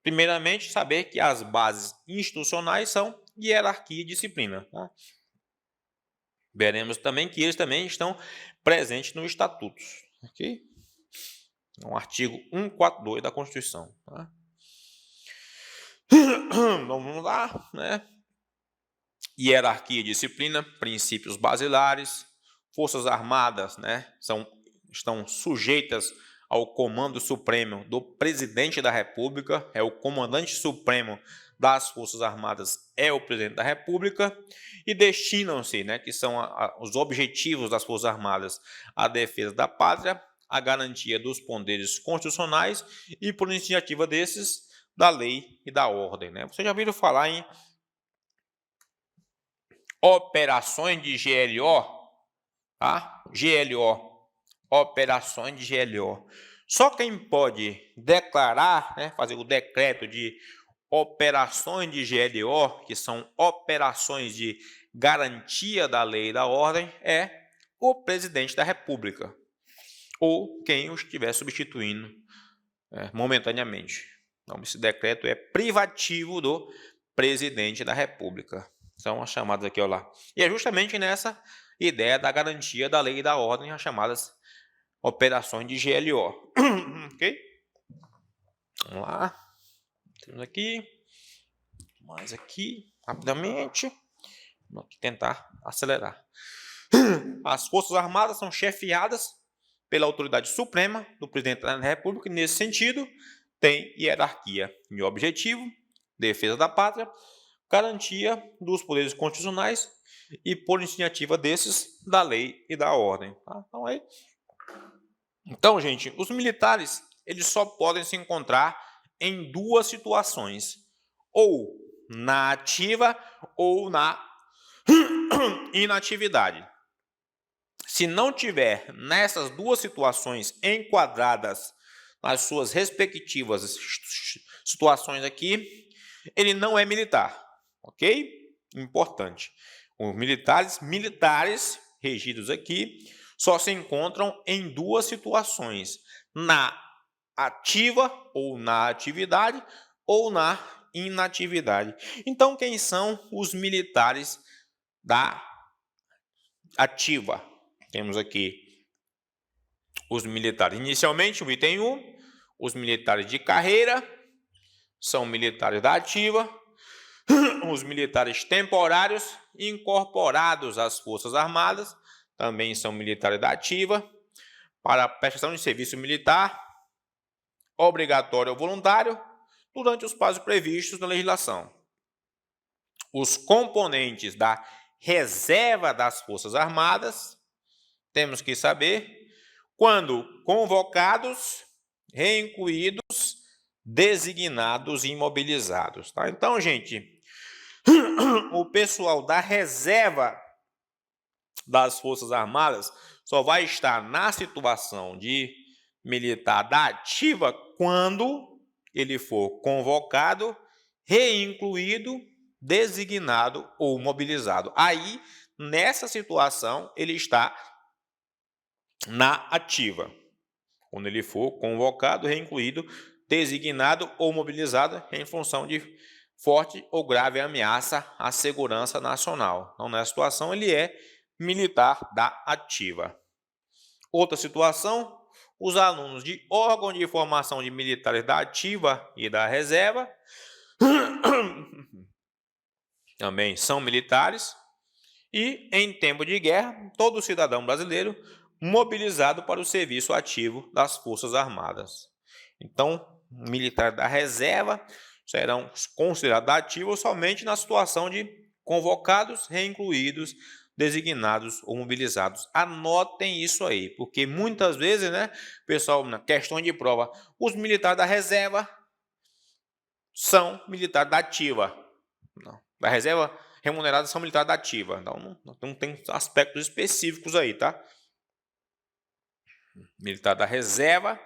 A: Primeiramente, saber que as bases institucionais são hierarquia e disciplina. Tá? Veremos também que eles também estão presentes no Estatutos. Ok? No artigo 142 da Constituição. Tá? Então, vamos lá, né? Hierarquia e disciplina, princípios basilares, forças armadas, né? Estão sujeitas ao comando supremo do presidente da República, é o comandante supremo das Forças Armadas, é o presidente da República, e destinam-se, né, que são os objetivos das Forças Armadas, a defesa da pátria, a garantia dos poderes constitucionais e, por iniciativa desses, da lei e da ordem. Né? Vocês já ouviram falar em operações de GLO? Tá? GLO. Operações de GLO. Só quem pode declarar, né, fazer o decreto de operações de GLO, que são operações de garantia da lei e da ordem, é o presidente da República, ou quem o estiver substituindo momentaneamente. Então, esse decreto é privativo do presidente da República. São as chamadas aqui, ó lá. E é justamente nessa ideia da garantia da lei e da ordem, as chamadas operações de GLO. Ok? Vamos lá. Temos aqui. Mais aqui, rapidamente. Vamos tentar acelerar. As Forças Armadas são chefiadas pela autoridade suprema do presidente da República, e nesse sentido, tem hierarquia e objetivo, defesa da pátria, garantia dos poderes constitucionais e, por iniciativa desses, da lei e da ordem. Tá? Então, gente, os militares eles só podem se encontrar em duas situações, ou na ativa ou na inatividade. Se não tiver nessas duas situações enquadradas nas suas respectivas situações aqui, ele não é militar, ok? Importante. Os militares regidos aqui só se encontram em duas situações, na ativa ou na atividade ou na inatividade. Então, quem são os militares da ativa? Temos aqui os militares. Inicialmente, o item 1, os militares de carreira, são militares da ativa, os militares temporários incorporados às Forças Armadas, também são militares da ativa, para prestação de serviço militar, obrigatório ou voluntário, durante os prazos previstos na legislação. Os componentes da reserva das Forças Armadas, temos que saber, quando convocados, reincluídos, designados e imobilizados. Tá? Então, gente, o pessoal da reserva das Forças Armadas só vai estar na situação de militar da ativa quando ele for convocado, reincluído, designado ou mobilizado. Aí, nessa situação, ele está na ativa, quando ele for convocado, reincluído, designado ou mobilizado em função de forte ou grave ameaça à segurança nacional. Então, nessa situação, ele é militar da ativa. Outra situação, os alunos de órgão de formação de militares da ativa e da reserva também são militares, e, em tempo de guerra, todo cidadão brasileiro mobilizado para o serviço ativo das Forças Armadas. Então, militares da reserva serão considerados ativos somente na situação de convocados, reincluídos, designados ou mobilizados. Anotem isso aí, porque muitas vezes, né, pessoal, na questão de prova, os militares da reserva são militares da ativa. Não, da reserva remunerados são militares da ativa. Então, não tem aspectos específicos aí, tá? Militar da reserva,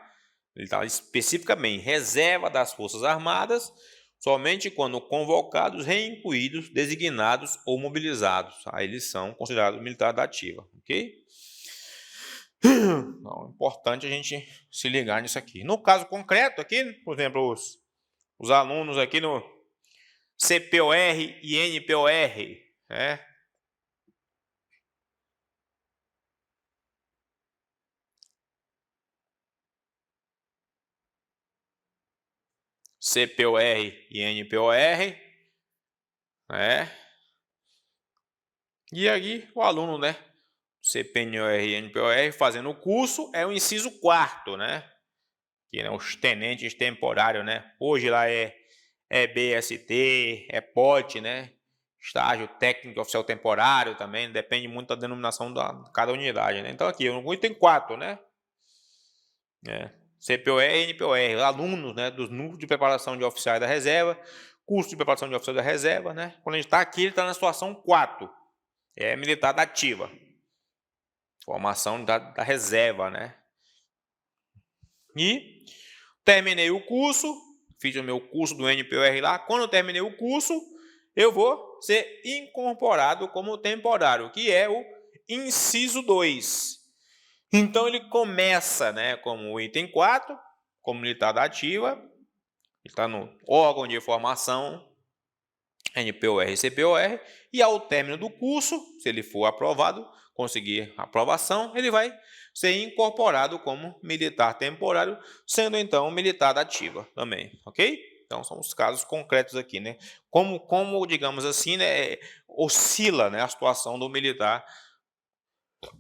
A: militar especificamente reserva das Forças Armadas, somente quando convocados, reincluídos, designados ou mobilizados. Aí eles são considerados militares da ativa, ok? Então, é importante a gente se ligar nisso aqui. No caso concreto aqui, por exemplo, os alunos aqui CPOR e NPOR, né? CPOR e NPOR, né? E aí o aluno, né? CPNOR e NPOR fazendo o curso é o inciso 4º, né? Que é os tenentes temporários, né? Hoje lá é BST, é POT, né? Estágio técnico oficial temporário também, depende muito da denominação de cada unidade, né? Então aqui, o item 4, né? CPOR e NPOR, alunos, né, dos núcleos de preparação de oficiais da reserva, curso de preparação de oficiais da reserva, né? Quando a gente está aqui, ele está na situação 4, é militar da ativa, formação da reserva, né? E terminei o curso, fiz o meu curso do NPOR lá. Quando eu terminei o curso, eu vou ser incorporado como temporário, que é o inciso 2. Então ele começa, né, como o item 4, como militar da ativa, ele está no órgão de formação NPOR e CPOR, e ao término do curso, se ele for aprovado, conseguir aprovação, ele vai ser incorporado como militar temporário, sendo então militar da ativa também, ok? Então são os casos concretos aqui, né? Como digamos assim, né, oscila, né, a situação do militar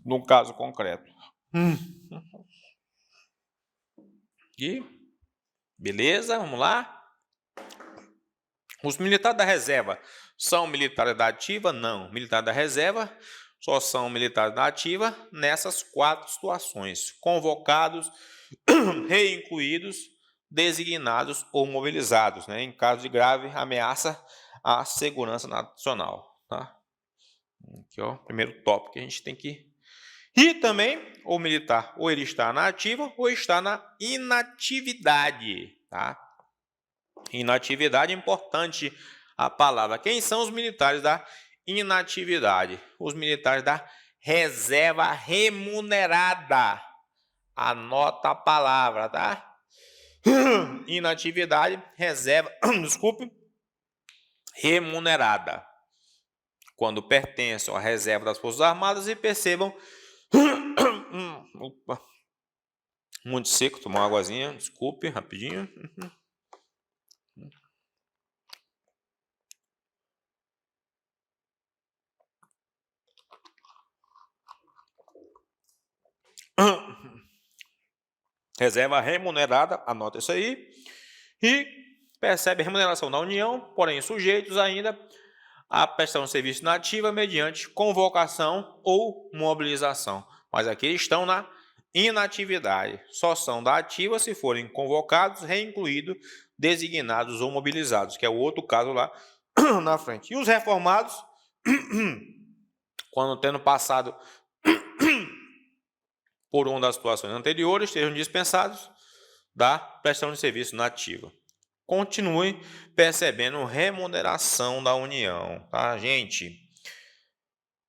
A: no caso concreto. E beleza, vamos lá. Os militares da reserva são militares da ativa? Não. Militares da reserva só são militares da ativa nessas 4 situações: convocados, reincluídos, designados ou mobilizados, né, em caso de grave ameaça à segurança nacional. Tá? Aqui, ó, primeiro tópico que a gente tem que... E também o militar, ou ele está na ativa ou está na inatividade. Tá? Inatividade é importante a palavra. Quem são os militares da inatividade? Os militares da reserva remunerada. Anota a palavra, tá? Inatividade, reserva, desculpe, remunerada. Quando pertencem à reserva das Forças Armadas e percebam... Opa. Muito seco, tomar uma águazinha, desculpe, rapidinho. Reserva remunerada, anota isso aí. E percebe a remuneração da União, porém sujeitos ainda à prestação de serviço na ativa mediante convocação ou mobilização. Mas aqui estão na inatividade. Só são da ativa se forem convocados, reincluídos, designados ou mobilizados, que é o outro caso lá na frente. E os reformados, quando tendo passado por uma das situações anteriores, sejam dispensados da prestação de serviço na ativa. Continue percebendo remuneração da União, tá, gente?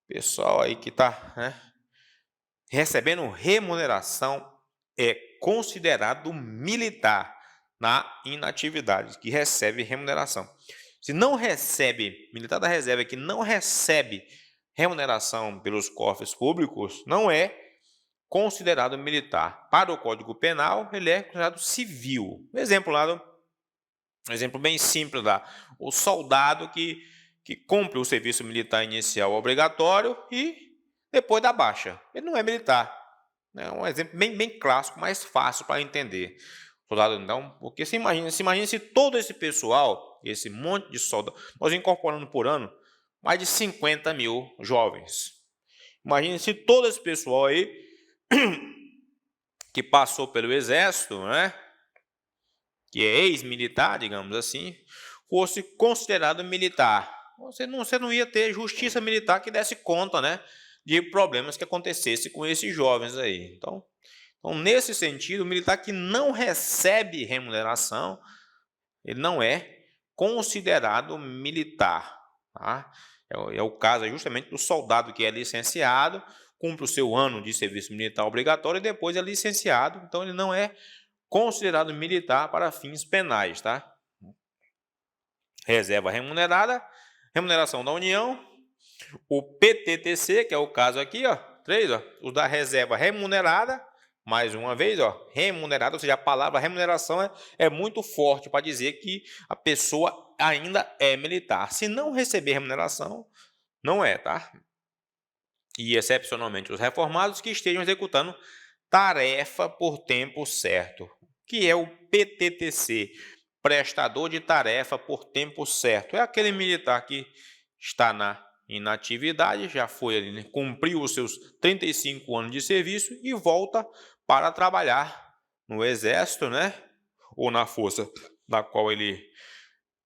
A: Pessoal aí que está, né, recebendo remuneração é considerado militar na inatividade, que recebe remuneração. Se não recebe, militar da reserva que não recebe remuneração pelos cofres públicos, não é considerado militar. Para o Código Penal, ele é considerado civil. Um exemplo bem simples lá, o soldado que cumpre o serviço militar inicial obrigatório e depois da baixa. Ele não é militar. É um exemplo bem clássico, mais fácil para entender. Soldado não, porque se imagina se todo esse pessoal, esse monte de soldado, nós incorporando por ano mais de 50 mil jovens. Imagina se todo esse pessoal aí que passou pelo exército, né, que é ex-militar, digamos assim, fosse considerado militar. Você não ia ter justiça militar que desse conta, né, de problemas que acontecessem com esses jovens aí. Então, nesse sentido, o militar que não recebe remuneração, ele não é considerado militar. Tá? É o caso justamente do soldado que é licenciado, cumpre o seu ano de serviço militar obrigatório e depois é licenciado, então ele não é considerado militar para fins penais, tá? reserva remunerada, remuneração da União, o PTTC, que é o caso aqui, ó, 3, ó, o da reserva remunerada, mais uma vez, ó, remunerada, ou seja, a palavra remuneração é muito forte para dizer que a pessoa ainda é militar. Se não receber remuneração, não é, tá? E, excepcionalmente, os reformados que estejam executando tarefa por tempo certo, que é o PTTC, prestador de tarefa por tempo certo. É aquele militar que está na inatividade, já foi ali, né, cumpriu os seus 35 anos de serviço e volta para trabalhar no Exército, né? Ou na força na qual ele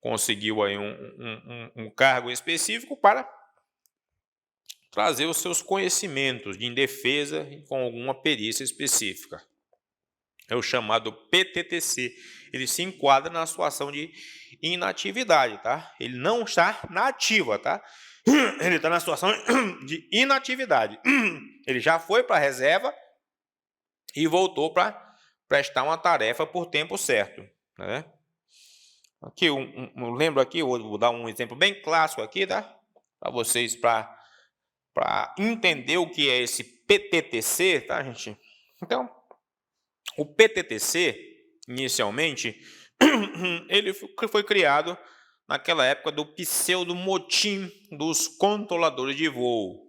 A: conseguiu aí um cargo específico para trazer os seus conhecimentos de defesa com alguma perícia específica. É o chamado PTTC. Ele se enquadra na situação de inatividade, tá? Ele não está na ativa, tá? Ele está na situação de inatividade. Ele já foi para a reserva e voltou para prestar uma tarefa por tempo certo, né? Aqui, eu lembro aqui, eu vou dar um exemplo bem clássico aqui, tá? Para vocês, para entender o que é esse PTTC, tá, gente? Então, o PTTC, inicialmente, ele foi criado naquela época do pseudo-motim dos controladores de voo.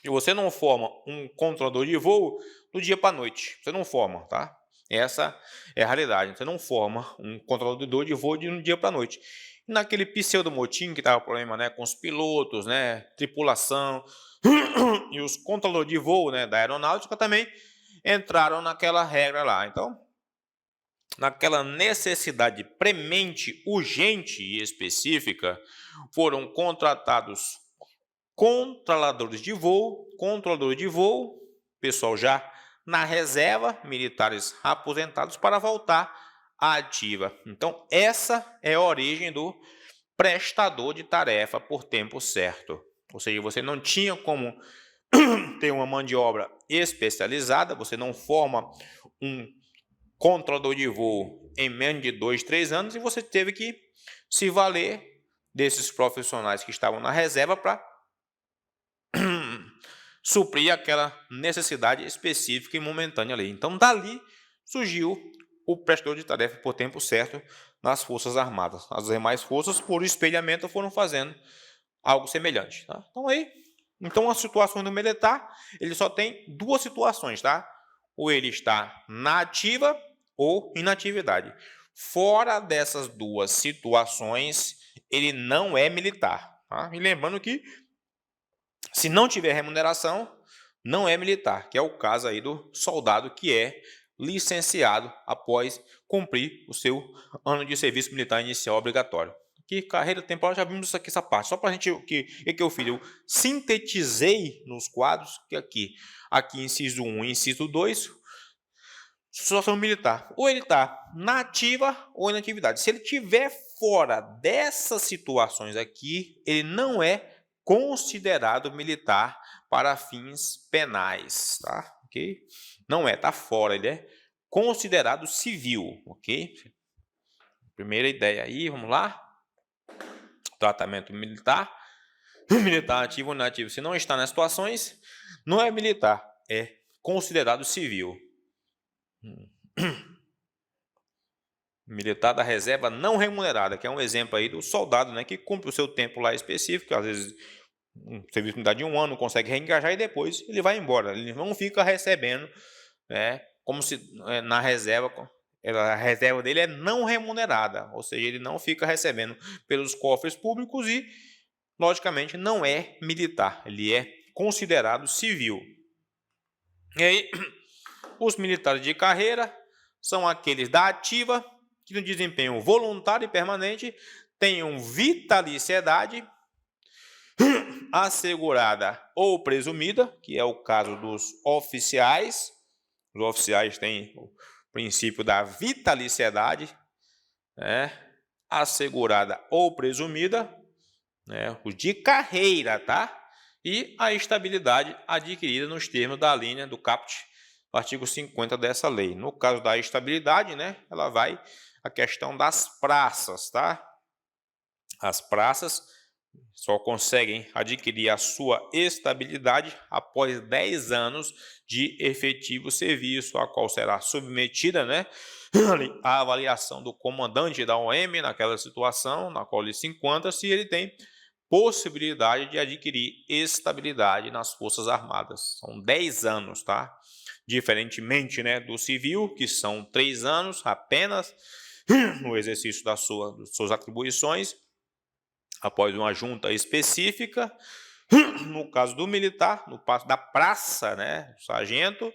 A: E você não forma um controlador de voo do dia para a noite. Você não forma, tá? Essa é a realidade. Você não forma um controlador de voo de um dia para a noite. E naquele pseudo-motim que estava problema, né, com os pilotos, né, tripulação e os controladores de voo, né, da aeronáutica também entraram naquela regra lá. Então, naquela necessidade premente, urgente e específica, foram contratados controladores de voo, pessoal já na reserva, militares aposentados para voltar à ativa. Então, essa é a origem do prestador de tarefa por tempo certo. Ou seja, você não tinha como ter uma mão de obra especializada, você não forma um controlador de voo em menos de 2, 3 anos e você teve que se valer desses profissionais que estavam na reserva para suprir aquela necessidade específica e momentânea ali. Então, dali surgiu o prestador de tarefa por tempo certo nas Forças Armadas. As demais forças, por espelhamento, foram fazendo algo semelhante. Tá? Então, a situação do militar, ele só tem duas situações, tá? Ou ele está na ativa ou inatividade. Fora dessas duas situações, ele não é militar. Tá? E lembrando que, se não tiver remuneração, não é militar, que é o caso aí do soldado que é licenciado após cumprir o seu ano de serviço militar inicial obrigatório. Que carreira temporal, já vimos aqui essa parte. Só para a gente, o que eu fiz? Eu sintetizei nos quadros, que aqui inciso 1 e inciso 2, situação militar. Ou ele está na ativa ou inatividade. Se ele estiver fora dessas situações aqui, ele não é considerado militar para fins penais, tá? Ok? Não é, tá fora, ele é considerado civil, ok? Primeira ideia aí, vamos lá. Tratamento militar. Militar ativo ou inativo, se não está nas situações, não é militar, é considerado civil. Militar da reserva não remunerada, que é um exemplo aí do soldado, né, que cumpre o seu tempo lá específico, às vezes um serviço militar de 1 ano, consegue reengajar e depois ele vai embora. Ele não fica recebendo, né, como se na reserva, a reserva dele é não remunerada, ou seja, ele não fica recebendo pelos cofres públicos e, logicamente, não é militar, ele é considerado civil. E aí, os militares de carreira são aqueles da ativa, que no desempenho voluntário e permanente tenham vitaliciedade assegurada ou presumida, que é o caso dos oficiais. Os oficiais têm o princípio da vitaliciedade, né, assegurada ou presumida, né, os de carreira, tá? E a estabilidade adquirida nos termos da linha do caput, artigo 50 dessa lei. No caso da estabilidade, né, ela vai a questão das praças, tá? As praças só conseguem adquirir a sua estabilidade após 10 anos de efetivo serviço, a qual será submetida, né, à avaliação do comandante da OM naquela situação na qual ele se encontra, se ele tem possibilidade de adquirir estabilidade nas Forças Armadas. São 10 anos, tá? Diferentemente, né, do civil, que são 3 anos apenas no exercício das suas atribuições, após uma junta específica. No caso do militar, no caso da praça, né, sargento,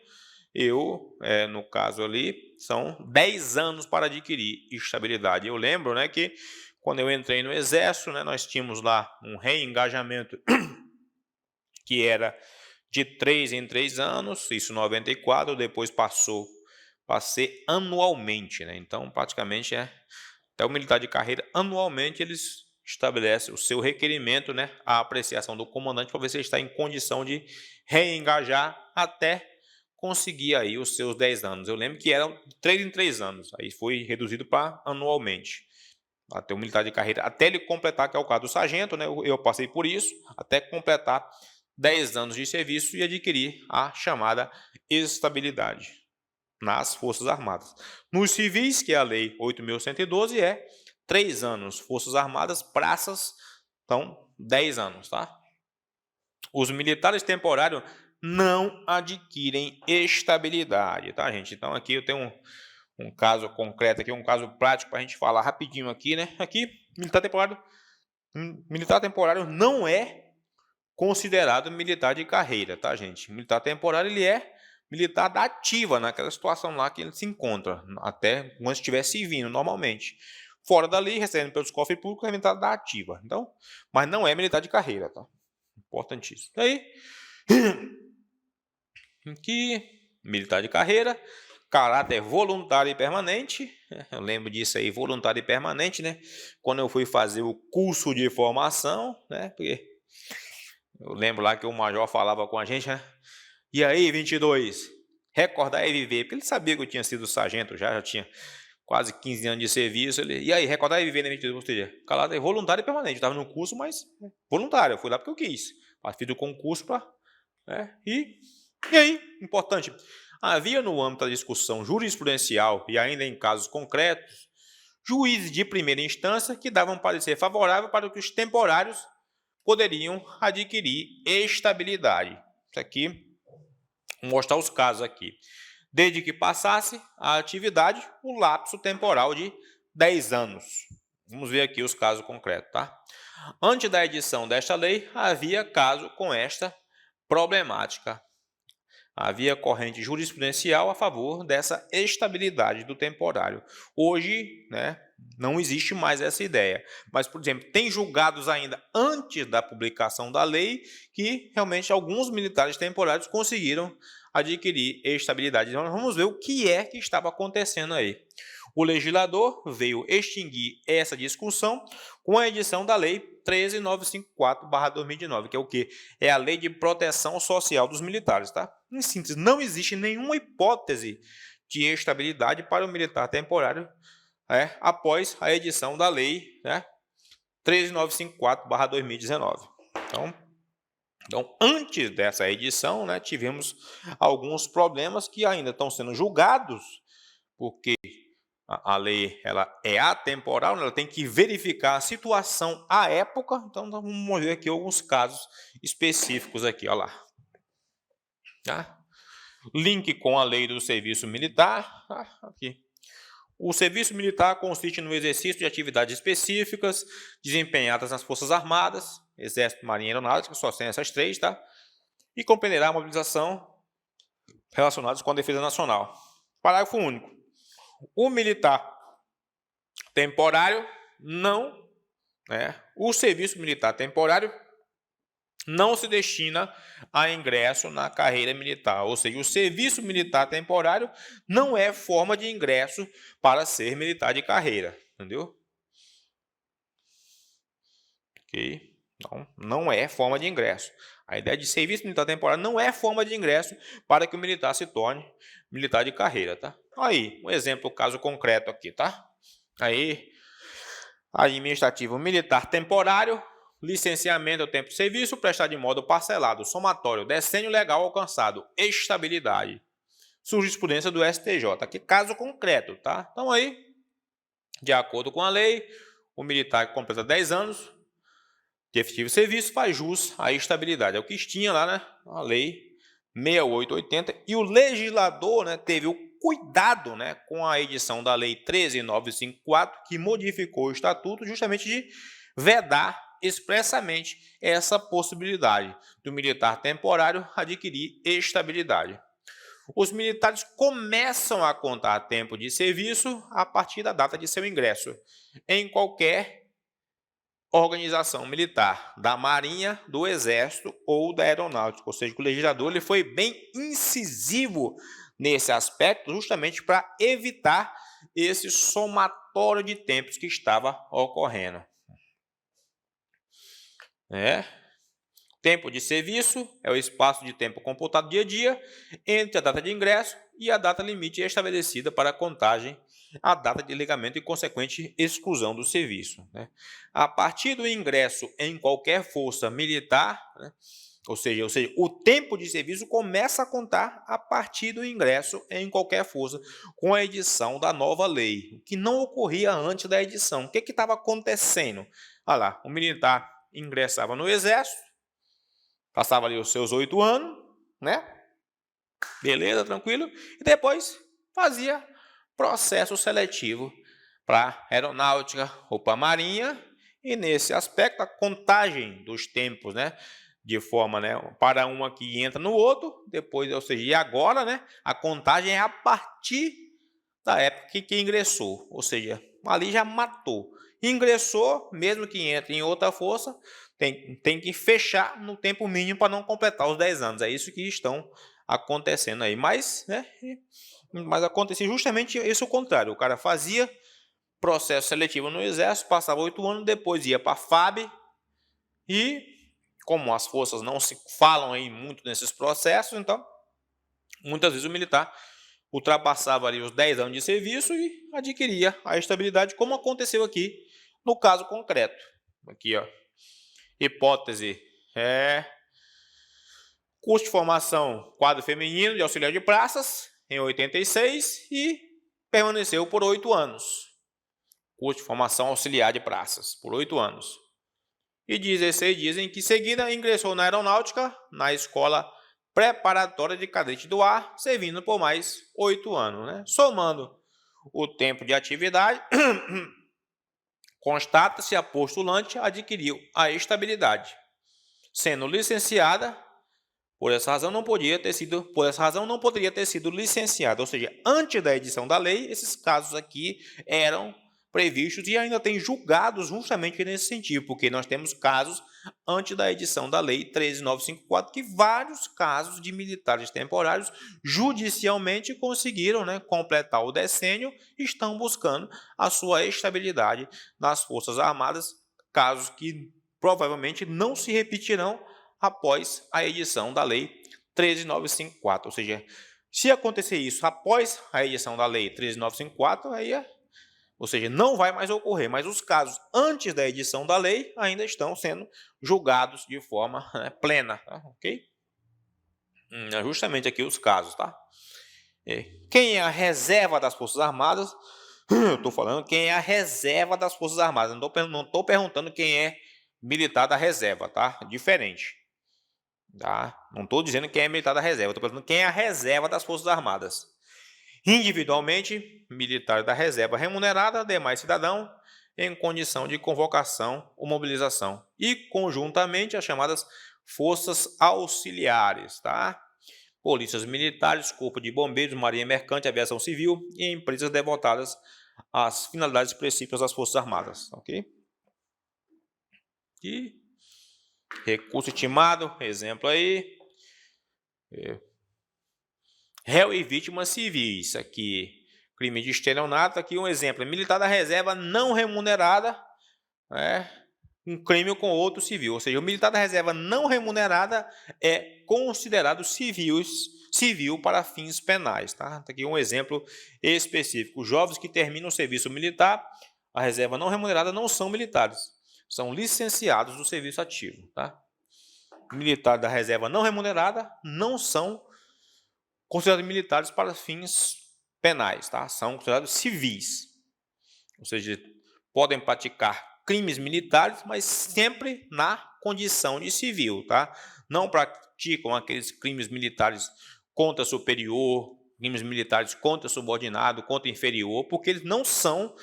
A: no caso ali, são 10 anos para adquirir estabilidade. Eu lembro, né, que quando eu entrei no Exército, né, nós tínhamos lá um reengajamento que era de 3 em 3 anos, isso em 94, depois passou a ser anualmente, né? Então, praticamente, até o militar de carreira, anualmente eles estabelecem o seu requerimento, né, a apreciação do comandante para ver se ele está em condição de reengajar até conseguir aí os seus 10 anos. Eu lembro que eram 3 em 3 anos, aí foi reduzido para anualmente. Até o militar de carreira, até ele completar, que é o caso do sargento, né, eu passei por isso, até completar 10 anos de serviço e adquirir a chamada estabilidade nas Forças Armadas. Nos civis, que é a Lei 8.112, 3 anos. Forças Armadas, praças, então 10 anos, tá? Os militares temporários não adquirem estabilidade, tá, gente? Então aqui eu tenho um caso concreto aqui, um caso prático para a gente falar rapidinho aqui, né? Aqui, militar temporário não é considerado militar de carreira, tá, gente? Militar temporário, ele é militar da ativa, naquela situação lá que ele se encontra, até quando estiver servindo normalmente. Fora dali, recebendo pelos cofres públicos, é militar da ativa. Então, mas não é militar de carreira, tá? Importantíssimo. Aí, aqui, militar de carreira, caráter voluntário e permanente. Eu lembro disso aí, voluntário e permanente, né? Quando eu fui fazer o curso de formação, né? Porque eu lembro lá que o major falava com a gente, né? E aí, 22, recordar e viver. Porque ele sabia que eu tinha sido sargento já tinha quase 15 anos de serviço. E aí, recordar e viver, né, 22? Ou seja, calado, voluntário e permanente. Eu estava no curso, mas voluntário. Eu fui lá porque eu quis. Fiz o concurso para... E aí, importante, havia no âmbito da discussão jurisprudencial e ainda em casos concretos, juízes de primeira instância que davam parecer favorável para que os temporários poderiam adquirir estabilidade. Isso aqui, vou mostrar os casos aqui. Desde que passasse a atividade, o lapso temporal de 10 anos. Vamos ver aqui os casos concretos, tá? Antes da edição desta lei, havia caso com esta problemática. Havia corrente jurisprudencial a favor dessa estabilidade do temporário. Hoje, né, não existe mais essa ideia. Mas, por exemplo, tem julgados ainda antes da publicação da lei que realmente alguns militares temporários conseguiram adquirir estabilidade. Então, vamos ver o que é que estava acontecendo aí. O legislador veio extinguir essa discussão com a edição da Lei 13.954/2009, que é o quê? É a Lei de Proteção Social dos Militares, tá? Em síntese, não existe nenhuma hipótese de estabilidade para o militar temporário após a edição da Lei 13.954/2019. Então, antes dessa edição, né, tivemos alguns problemas que ainda estão sendo julgados, porque a lei ela é atemporal, ela tem que verificar a situação à época. Então, vamos ver aqui alguns casos específicos aqui, olha lá. Tá? Link com a lei do serviço militar. Aqui. O serviço militar consiste no exercício de atividades específicas desempenhadas nas Forças Armadas, Exército, Marinha e Aeronáutica, só tem essas 3, tá? E compreenderá a mobilização relacionados com a defesa nacional. Parágrafo único. O militar temporário o serviço militar temporário não se destina a ingresso na carreira militar, ou seja, o serviço militar temporário não é forma de ingresso para ser militar de carreira, entendeu? Ok? Não é forma de ingresso. A ideia de serviço militar temporário não é forma de ingresso para que o militar se torne militar de carreira, tá? Aí, um exemplo, caso concreto aqui, tá? Aí, Administrativo militar temporário, licenciamento ao tempo de serviço, prestado de modo parcelado, somatório, decênio legal alcançado, estabilidade. Jurisprudência do STJ, que caso concreto, tá? Então aí, de acordo com a lei, o militar que completa 10 anos de efetivo serviço faz jus à estabilidade. É o que tinha lá, né? A lei 6880, e o legislador, né, teve o cuidado, né, com a edição da lei 13954, que modificou o estatuto justamente de vedar expressamente essa possibilidade do militar temporário adquirir estabilidade. Os militares começam a contar tempo de serviço a partir da data de seu ingresso em qualquer organização militar, da Marinha, do Exército ou da Aeronáutica. Ou seja, o legislador ele foi bem incisivo nesse aspecto, justamente para evitar esse somatório de tempos que estava ocorrendo. Tempo de serviço é o espaço de tempo computado dia a dia entre a data de ingresso e a data limite estabelecida para a contagem, a data de ligamento e consequente exclusão do serviço. A partir do ingresso em qualquer força militar, ou seja, o tempo de serviço começa a contar a partir do ingresso em qualquer força, com a edição da nova lei, o que não ocorria antes da edição. O que estava acontecendo? Olha lá, o militar ingressava no Exército, passava ali os seus 8 anos, né? Beleza, tranquilo. E depois fazia processo seletivo para aeronáutica ou para marinha. E nesse aspecto, a contagem dos tempos, né? De forma, né? Para um aqui entra no outro, depois, ou seja, e agora, né? A contagem é a partir da época que ingressou. Ou seja, ali já matou. Ingressou, mesmo que entre em outra força, tem que fechar no tempo mínimo para não completar os 10 anos. É isso que estão acontecendo aí. Mas acontecia justamente isso o contrário. O cara fazia processo seletivo no Exército, passava 8 anos, depois ia para a FAB e, como as forças não se falam aí muito nesses processos, então, muitas vezes o militar ultrapassava ali os 10 anos de serviço e adquiria a estabilidade, como aconteceu aqui no caso concreto. Aqui, ó. Hipótese curso de formação quadro feminino de auxiliar de praças em 86 e permaneceu por 8 anos. Curso de formação auxiliar de praças por 8 anos. E 16 dias em que seguida ingressou na aeronáutica, na escola preparatória de cadete do ar, servindo por mais 8 anos. Né? Somando o tempo de atividade, constata-se a postulante adquiriu a estabilidade. Sendo licenciada, por essa razão não poderia ter sido licenciada. Ou seja, antes da edição da lei, esses casos aqui eram previstos e ainda tem julgados justamente nesse sentido, porque nós temos casos antes da edição da lei 13954, que vários casos de militares temporários judicialmente conseguiram, né, completar o decênio e estão buscando a sua estabilidade nas Forças Armadas, casos que provavelmente não se repetirão após a edição da lei 13954. Ou seja, se acontecer isso após a edição da lei 13954, ou seja, não vai mais ocorrer, mas os casos antes da edição da lei ainda estão sendo julgados de forma plena, tá? Ok? Justamente aqui os casos, tá? Quem é a reserva das Forças Armadas? Eu estou falando quem é a reserva das Forças Armadas, não estou perguntando quem é militar da reserva, tá? Diferente. Tá? Não estou dizendo quem é militar da reserva, estou perguntando quem é a reserva das Forças Armadas. Individualmente, militar da reserva remunerada, demais cidadão, em condição de convocação ou mobilização. E, conjuntamente, as chamadas forças auxiliares, tá? Polícias militares, corpo de bombeiros, marinha mercante, aviação civil e empresas devotadas às finalidades específicas das Forças Armadas, ok? E recurso estimado, exemplo aí, réu e vítimas civis, aqui, crime de estelionato, aqui um exemplo, militar da reserva não remunerada, um crime com outro civil, ou seja, o militar da reserva não remunerada é considerado civil para fins penais, tá? Aqui um exemplo específico, jovens que terminam o serviço militar a reserva não remunerada não são militares, são licenciados do serviço ativo, tá? Militares da reserva não remunerada não são considerados militares para fins penais, tá? São considerados civis, ou seja, podem praticar crimes militares, mas sempre na condição de civil, tá? Não praticam aqueles crimes militares contra superior, crimes militares contra subordinado, contra inferior, porque eles não são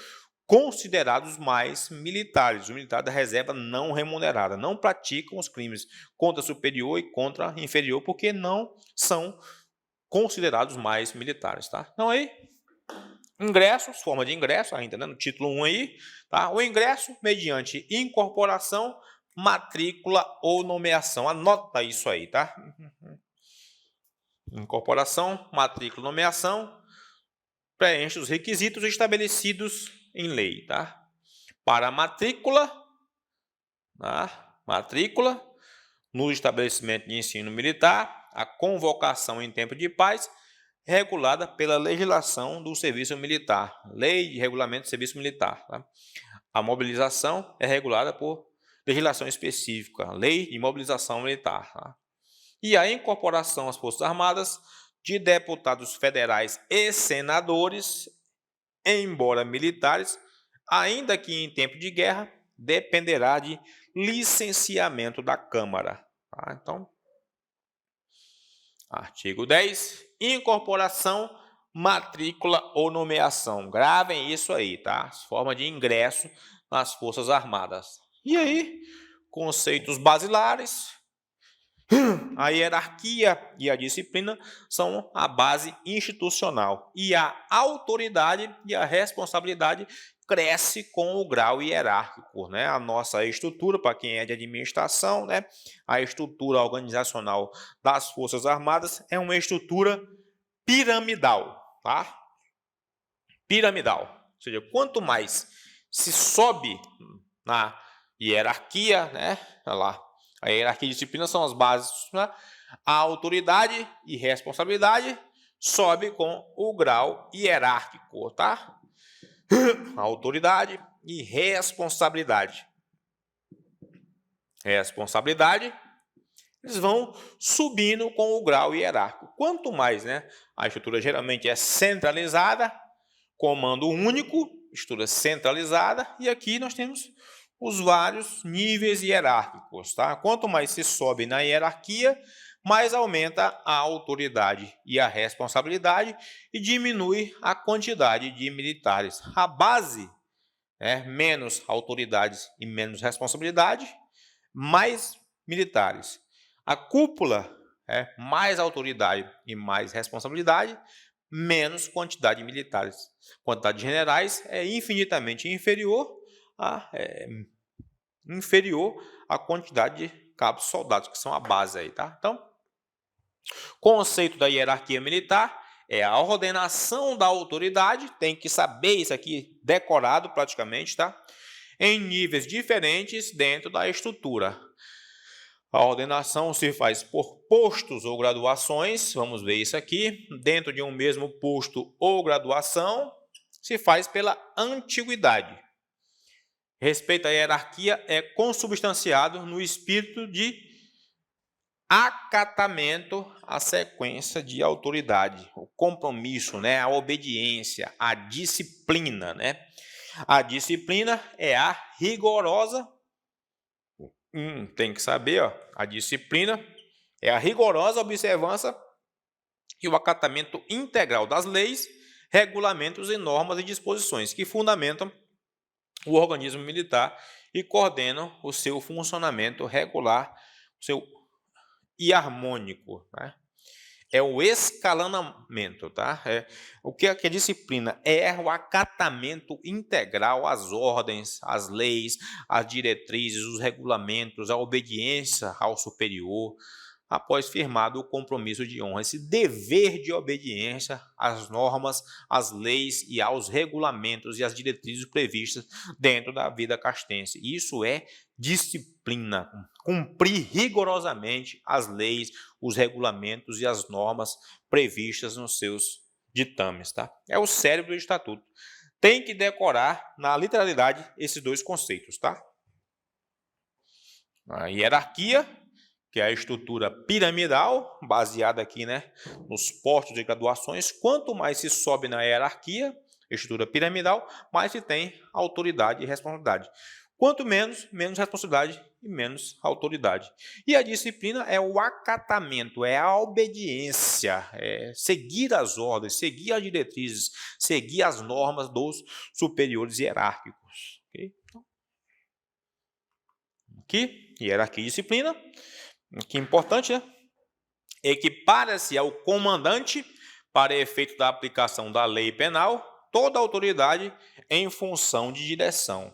A: considerados mais militares. Os militares da reserva não remunerada não praticam os crimes contra superior e contra inferior, porque não são considerados mais militares, tá? Então aí, ingressos, forma de ingresso ainda, né, no título 1 aí, tá? O ingresso mediante incorporação, matrícula ou nomeação. Anota isso aí, tá? Incorporação, matrícula, nomeação, preenche os requisitos estabelecidos em lei, tá? Para a matrícula, tá? Matrícula no estabelecimento de ensino militar, a convocação em tempo de paz regulada pela legislação do serviço militar, lei de regulamento do serviço militar, tá? A mobilização é regulada por legislação específica, lei de mobilização militar, tá? E a incorporação às Forças Armadas de deputados federais e senadores, embora militares, ainda que em tempo de guerra, dependerá de licenciamento da Câmara. Tá? Então, artigo 10, incorporação, matrícula ou nomeação. Gravem isso aí, tá? Forma de ingresso nas Forças Armadas. E aí, conceitos basilares. A hierarquia e a disciplina são a base institucional e a autoridade e a responsabilidade cresce com o grau hierárquico, né? A nossa estrutura, para quem é de administração, né? A estrutura organizacional das Forças Armadas é uma estrutura piramidal, tá? Piramidal, ou seja, quanto mais se sobe na hierarquia, né? Olha lá. A hierarquia e disciplina são as bases, né? A autoridade e responsabilidade sobe com o grau hierárquico, tá? A autoridade e responsabilidade. Responsabilidade, eles vão subindo com o grau hierárquico. Quanto mais, né? A estrutura geralmente é centralizada, comando único, estrutura centralizada, e aqui nós temos os vários níveis hierárquicos, tá? Quanto mais se sobe na hierarquia, mais aumenta a autoridade e a responsabilidade e diminui a quantidade de militares. A base, né, menos autoridades e menos responsabilidade, mais militares. A cúpula, mais autoridade e mais responsabilidade, menos quantidade de militares. Quantidade de generais é infinitamente inferior à quantidade de cabos soldados, que são a base aí, tá? Então, conceito da hierarquia militar é a ordenação da autoridade, tem que saber isso aqui decorado praticamente, tá? Em níveis diferentes dentro da estrutura. A ordenação se faz por postos ou graduações, vamos ver isso aqui. Dentro de um mesmo posto ou graduação, se faz pela antiguidade. Respeito à hierarquia é consubstanciado no espírito de acatamento à sequência de autoridade, o compromisso, né, a obediência, a disciplina, né? A disciplina é a rigorosa, tem que saber, ó, a disciplina é a rigorosa observância e o acatamento integral das leis, regulamentos e normas e disposições que fundamentam o organismo militar e coordenam o seu funcionamento regular, e harmônico, né? É o escalonamento, tá? O que é a disciplina? É o acatamento integral às ordens, às leis, às diretrizes, os regulamentos, a obediência ao superior, após firmado o compromisso de honra, esse dever de obediência às normas, às leis e aos regulamentos e às diretrizes previstas dentro da vida castense. Isso é disciplina, cumprir rigorosamente as leis, os regulamentos e as normas previstas nos seus ditames, tá? É o cérebro do estatuto. tem que decorar na literalidade esses dois conceitos, tá? A hierarquia, que é a estrutura piramidal, baseada aqui, né, nos postos de graduações. Quanto mais se sobe na hierarquia, estrutura piramidal, mais se tem autoridade e responsabilidade. Quanto menos, menos responsabilidade e menos autoridade. E a disciplina é o acatamento, é a obediência, é seguir as ordens, seguir as diretrizes, seguir as normas dos superiores hierárquicos. Okay? Aqui, hierarquia e disciplina. Que é importante, né? Equipara-se ao comandante para efeito da aplicação da lei penal toda a autoridade em função de direção.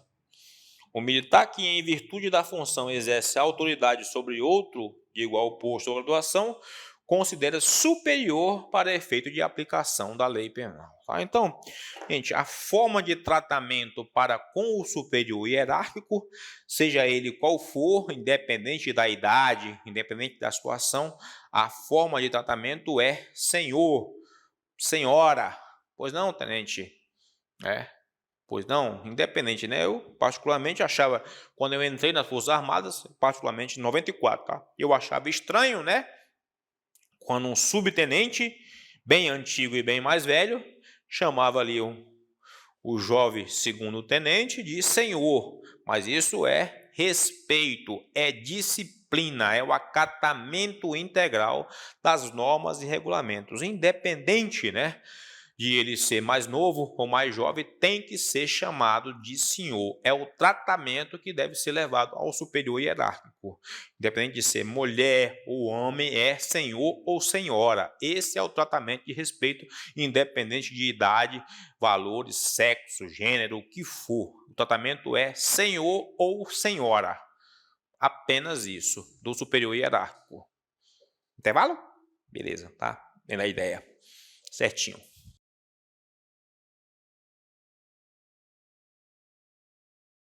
A: O militar que, em virtude da função, exerce a autoridade sobre outro de igual posto ou graduação, considera superior para efeito de aplicação da lei penal. Tá? Então, gente, a forma de tratamento para com o superior hierárquico, seja ele qual for, independente da idade, independente da situação, a forma de tratamento é senhor, senhora. Pois não, tenente? Pois não, independente, né? Eu particularmente achava, quando eu entrei nas Forças Armadas, particularmente em 94, tá? Eu achava estranho, né? Quando um subtenente, bem antigo e bem mais velho, chamava ali o jovem segundo tenente de senhor. Mas isso é respeito, é disciplina, é o acatamento integral das normas e regulamentos, independente, né, de ele ser mais novo ou mais jovem, tem que ser chamado de senhor. É o tratamento que deve ser levado ao superior hierárquico. Independente de ser mulher ou homem, é senhor ou senhora. Esse é o tratamento de respeito, independente de idade, valores, sexo, gênero, o que for. O tratamento é senhor ou senhora. Apenas isso, do superior hierárquico. Intervalo? Beleza, tá? Vendo a ideia. Certinho.